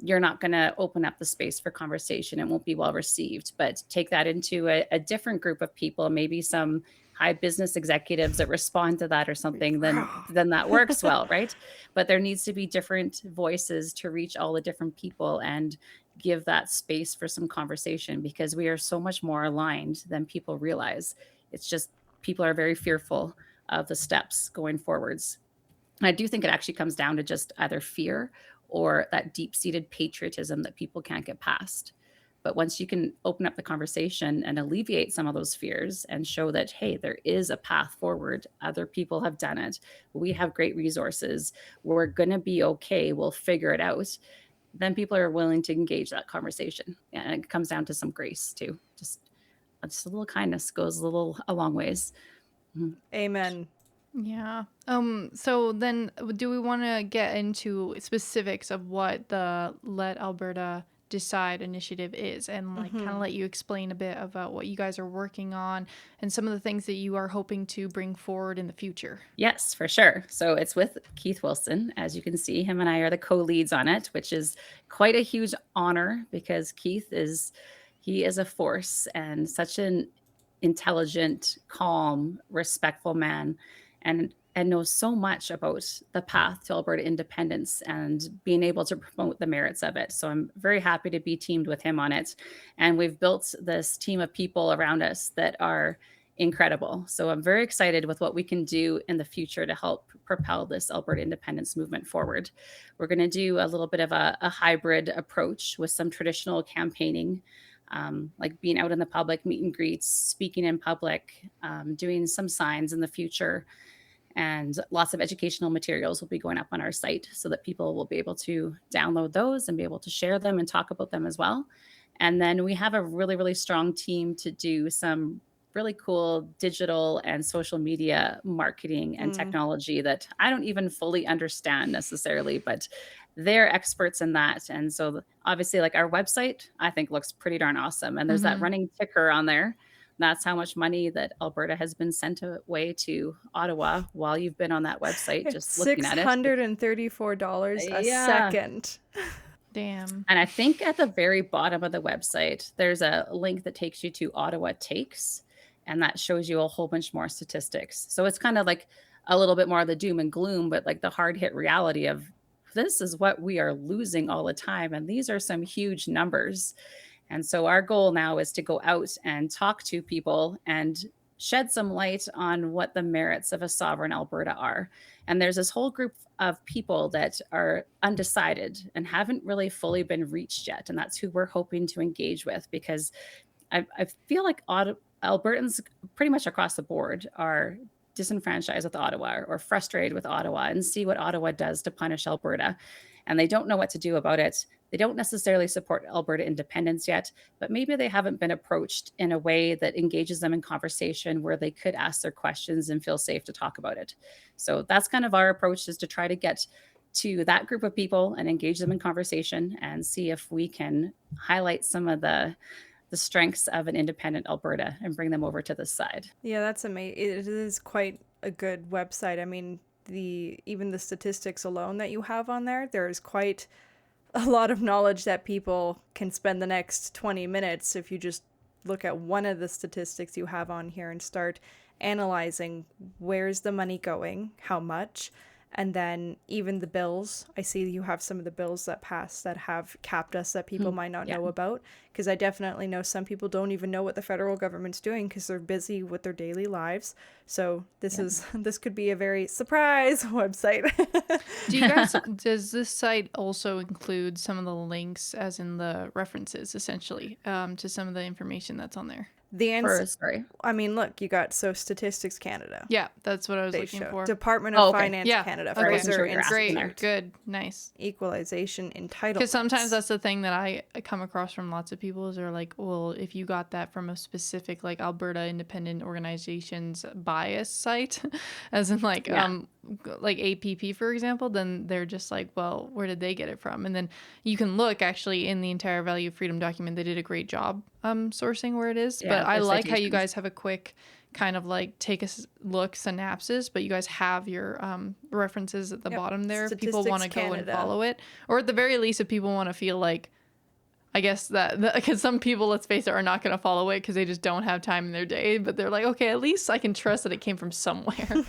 you're not going to open up the space for conversation. It won't be well received. But take that into a different group of people, maybe some high business executives that respond to that or something, then that works well, right? But there needs to be different voices to reach all the different people and give that space for some conversation, because we are so much more aligned than people realize. It's just people are very fearful of the steps going forwards. I do think it actually comes down to just either fear or that deep-seated patriotism that people can't get past. But once you can open up the conversation and alleviate some of those fears and show that, hey, there is a path forward, other people have done it, we have great resources, we're going to be okay, we'll figure it out, then people are willing to engage that conversation. And it comes down to some grace too. Just a little kindness goes a long ways. Amen. Yeah. So then do we want to get into specifics of what the Let Alberta Decide initiative is, and like kind of let you explain a bit about what you guys are working on and some of the things that you are hoping to bring forward in the future? Yes, for sure. So it's with Keith Wilson. As you can see, him and I are the co-leads on it, which is quite a huge honor, because he is a force and such an intelligent, calm, respectful man, and knows so much about the path to Alberta independence and being able to promote the merits of it. So I'm very happy to be teamed with him on it. And we've built this team of people around us that are incredible. So I'm very excited with what we can do in the future to help propel this Alberta independence movement forward. We're going to do a little bit of a hybrid approach with some traditional campaigning, like being out in the public, meet and greets, speaking in public, doing some signs in the future. And lots of educational materials will be going up on our site so that people will be able to download those and be able to share them and talk about them as well. And then we have a really, really strong team to do some really cool digital and social media marketing and technology that I don't even fully understand necessarily, but they're experts in that. And so obviously, like, our website, I think looks pretty darn awesome. And there's that running ticker on there. That's how much money that Alberta has been sent away to Ottawa while you've been on that website, It's just looking at it. $634 a Yeah. second. Damn. And I think at the very bottom of the website, there's a link that takes you to Ottawa Takes, and that shows you a whole bunch more statistics. So it's kind of like a little bit more of the doom and gloom, but like the hard hit reality of this is what we are losing all the time. And these are some huge numbers. And so our goal now is to go out and talk to people and shed some light on what the merits of a sovereign Alberta are. And there's this whole group of people that are undecided and haven't really fully been reached yet. And that's who we're hoping to engage with, because I feel like Albertans pretty much across the board are disenfranchised with Ottawa or frustrated with Ottawa and see what Ottawa does to punish Alberta. And they don't know what to do about it. They don't necessarily support Alberta independence yet, but maybe they haven't been approached in a way that engages them in conversation where they could ask their questions and feel safe to talk about it. So that's kind of our approach, is to try to get to that group of people and engage them in conversation and see if we can highlight some of the strengths of an independent Alberta and bring them over to this side. Yeah, that's amazing. It is quite a good website. I mean, even the statistics alone that you have on there, there is quite a lot of knowledge that people can spend the next 20 minutes if you just look at one of the statistics you have on here and start analyzing where's the money going, how much, and then even the bills. I see you have some of the bills that passed that have capped us that people might not know about, because I definitely know some people don't even know what the federal government's doing because they're busy with their daily lives. So this could be a very surprise website. Do you guys, does this site also include some of the links, as in the references, essentially, to some of the information that's on there? The answer, Sorry. I mean, look, you got Statistics Canada. Yeah, that's what I was They looking show for. Department of Finance Yeah. Canada. Okay. Fraser Sure you're asking Institute. Great, good, nice. Equalization entitlements. Because sometimes that's the thing that I come across from lots of people is they're like, well, if you got that from a specific like Alberta Independent Organization's bias site, as in like APP, for example, then they're just like, well, where did they get it from? And then you can look actually in the entire Value of Freedom document. They did a great job sourcing where it is. Yeah, but I the like how you citations. guys have a quick kind of like take a look synopsis, but you guys have your references at the bottom there if people want to go and Canada. follow it, or at the very least if people want to feel like, I guess that because some people, let's face it, are not going to follow it because they just don't have time in their day, but they're like, okay, at least I can trust that it came from somewhere.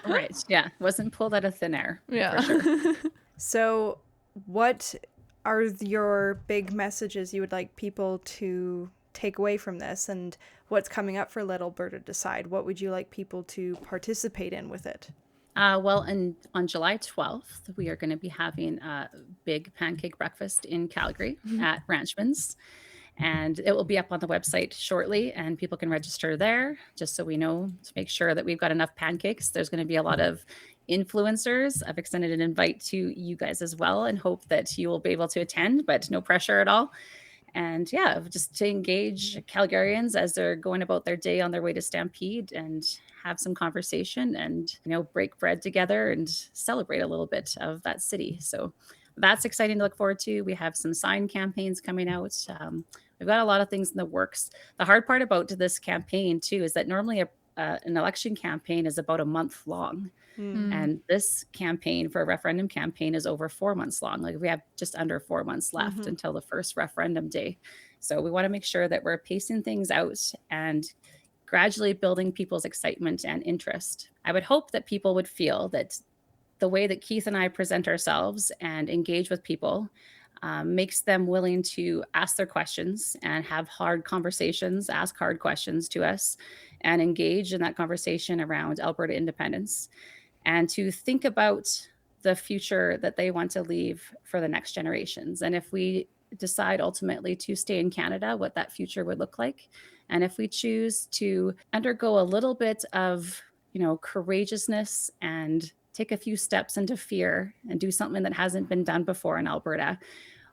Right. Yeah. Wasn't pulled out of thin air. Yeah. For sure. So, what are your big messages you would like people to take away from this, and what's coming up for Let Alberta Decide? What would you like people to participate in with it? Well, on July 12th, we are going to be having a big pancake breakfast in Calgary at Ranchman's. And it will be up on the website shortly, and people can register there just so we know to make sure that we've got enough pancakes. There's going to be a lot of influencers. I've extended an invite to you guys as well and hope that you will be able to attend, but no pressure at all. And yeah, just to engage Calgarians as they're going about their day on their way to Stampede and have some conversation and, break bread together and celebrate a little bit of that city. So that's exciting to look forward to. We have some sign campaigns coming out. We've got a lot of things in the works. The hard part about this campaign too is that normally an election campaign is about a month long. And this campaign for a referendum campaign is over 4 months long. Like we have just under 4 months left until the first referendum day. So we want to make sure that we're pacing things out and gradually building people's excitement and interest. I would hope that people would feel that the way that Keith and I present ourselves and engage with people makes them willing to ask their questions and have hard conversations, ask hard questions to us, and engage in that conversation around Alberta independence, and to think about the future that they want to leave for the next generations. And if we decide ultimately to stay in Canada, what that future would look like. And if we choose to undergo a little bit of, courageousness and take a few steps into fear and do something that hasn't been done before in Alberta,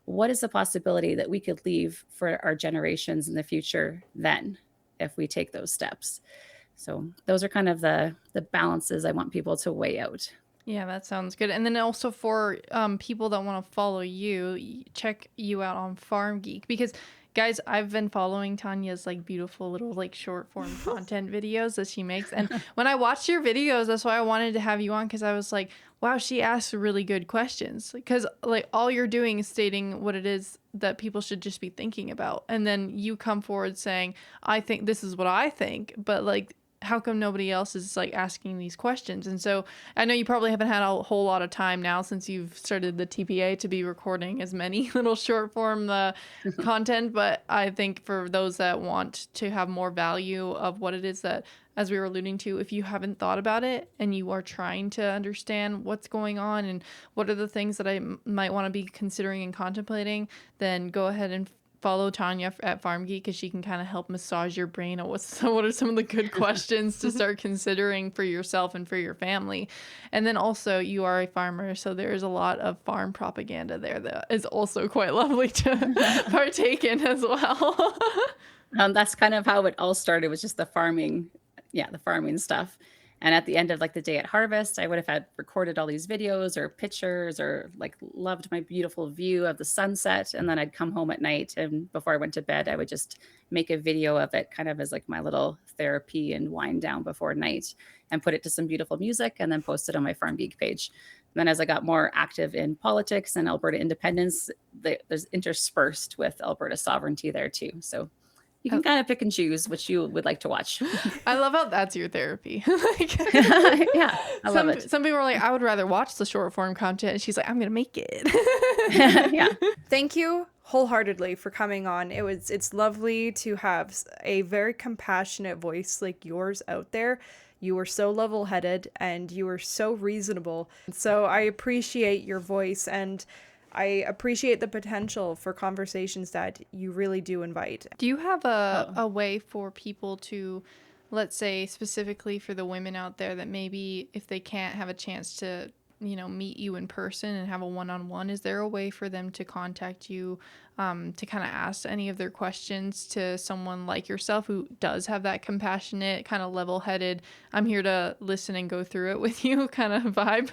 what is the possibility that we could leave for our generations in the future then, if we take those steps? So those are kind of the balances I want people to weigh out. Yeah, that sounds good. And then also for people that want to follow you, check you out on Farm Geek, because guys, I've been following Tanya's like beautiful little like short form content videos that she makes. And when I watched your videos, that's why I wanted to have you on, because I was like, wow, she asks really good questions, because like all you're doing is stating what it is that people should just be thinking about. And then you come forward saying, I think this is what I think, but like, how come nobody else is like asking these questions? And so I know you probably haven't had a whole lot of time now since you've started the TPA to be recording as many little short form content. But I think for those that want to have more value of what it is that as we were alluding to, if you haven't thought about it and you are trying to understand what's going on and what are the things that I might want to be considering and contemplating, then go ahead and follow Tanya at Farm Geek, because she can kind of help massage your brain on what are some of the good questions to start considering for yourself and for your family. And then also, you are a farmer, so there is a lot of farm propaganda there that is also quite lovely to partake in as well. That's kind of how it all started, was just the farming stuff. And at the end of like the day at harvest, I would have had recorded all these videos or pictures, or like loved my beautiful view of the sunset. And then I'd come home at night, and before I went to bed, I would just make a video of it, kind of as like my little therapy and wind down before night, and put it to some beautiful music, and then post it on my Farm Geek page. And then as I got more active in politics and Alberta independence, there's interspersed with Alberta sovereignty there too. So you can kind of pick and choose which you would like to watch. I love how that's your therapy. Yeah, I love it. Some people are like, I would rather watch the short form content. And she's like, I'm going to make it. Yeah. Thank you wholeheartedly for coming on. It's lovely to have a very compassionate voice like yours out there. You were so level-headed and you were so reasonable. So I appreciate your voice, and I appreciate the potential for conversations that you really do invite. Do you have a way for people to, let's say specifically for the women out there, that maybe if they can't have a chance to, meet you in person and have a one-on-one, is there a way for them to contact you to kind of ask any of their questions to someone like yourself who does have that compassionate, kind of level-headed, I'm here to listen and go through it with you kind of vibe?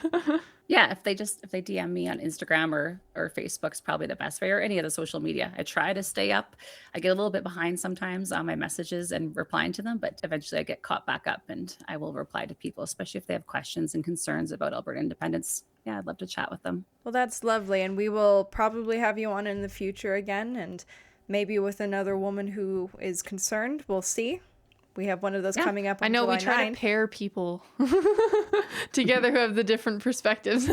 Yeah, if they DM me on Instagram or Facebook's probably the best way, or any of the social media. I try to stay up. I get a little bit behind sometimes on my messages and replying to them, but eventually I get caught back up, and I will reply to people, especially if they have questions and concerns about Alberta independence. Yeah, I'd love to chat with them. Well, that's lovely, and we will probably have you on in the future again, and maybe with another woman who is concerned. We'll see. We have one of those coming up on I know July we try 9th. to pair people together who have the different perspectives.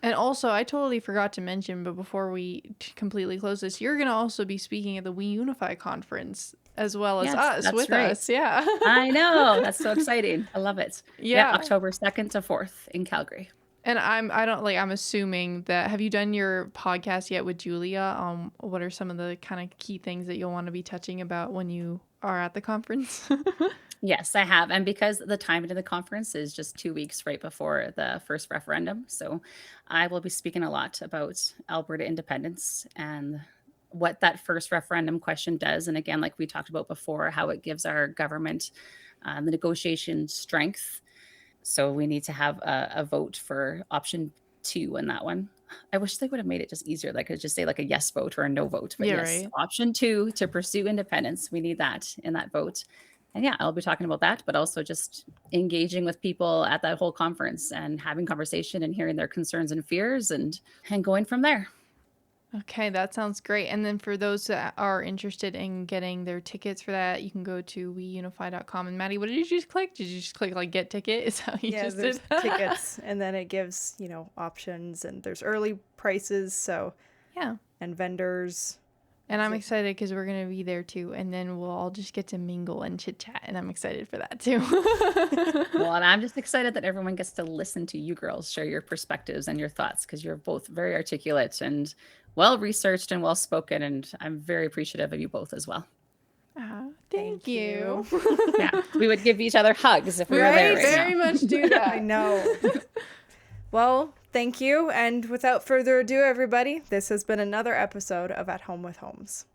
And also, I totally forgot to mention, but before we completely close this, you're going to also be speaking at the We Unify conference as well as us with right. us. Yeah. I know. That's so exciting. I love it. Yeah. October 2nd to 4th in Calgary. And I'm assuming that, have you done your podcast yet with Julia? What are some of the kind of key things that you'll want to be touching about when you are at the conference? Yes, I have. And because the timing of the conference is just 2 weeks right before the first referendum. So I will be speaking a lot about Alberta independence and what that first referendum question does. And again, like we talked about before, how it gives our government the negotiation strength. So we need to have a vote for option 2 in that one. I wish they would have made it just easier. Like, I could just say like a yes vote or a no vote. But Yeah, yes, right. option 2 to pursue independence. We need that in that vote. And yeah, I'll be talking about that, but also just engaging with people at that whole conference and having conversation and hearing their concerns and fears and going from there. Okay, that sounds great. And then for those that are interested in getting their tickets for that, you can go to weunify.com. And Maddie, what did you just click? Did you just click like get ticket? Is that how you just there's did? tickets, and then it gives, options, and there's early prices, so Yeah. and vendors. And I'm excited because we're going to be there too. And then we'll all just get to mingle and chit chat. And I'm excited for that too. Well, and I'm just excited that everyone gets to listen to you girls share your perspectives and your thoughts, because you're both very articulate and well researched and well spoken. And I'm very appreciative of you both as well. Thank you. Yeah, we would give each other hugs if we were Right? there right Very now. much do I that. know. Well, thank you. And without further ado, everybody, this has been another episode of At Home with Holmes.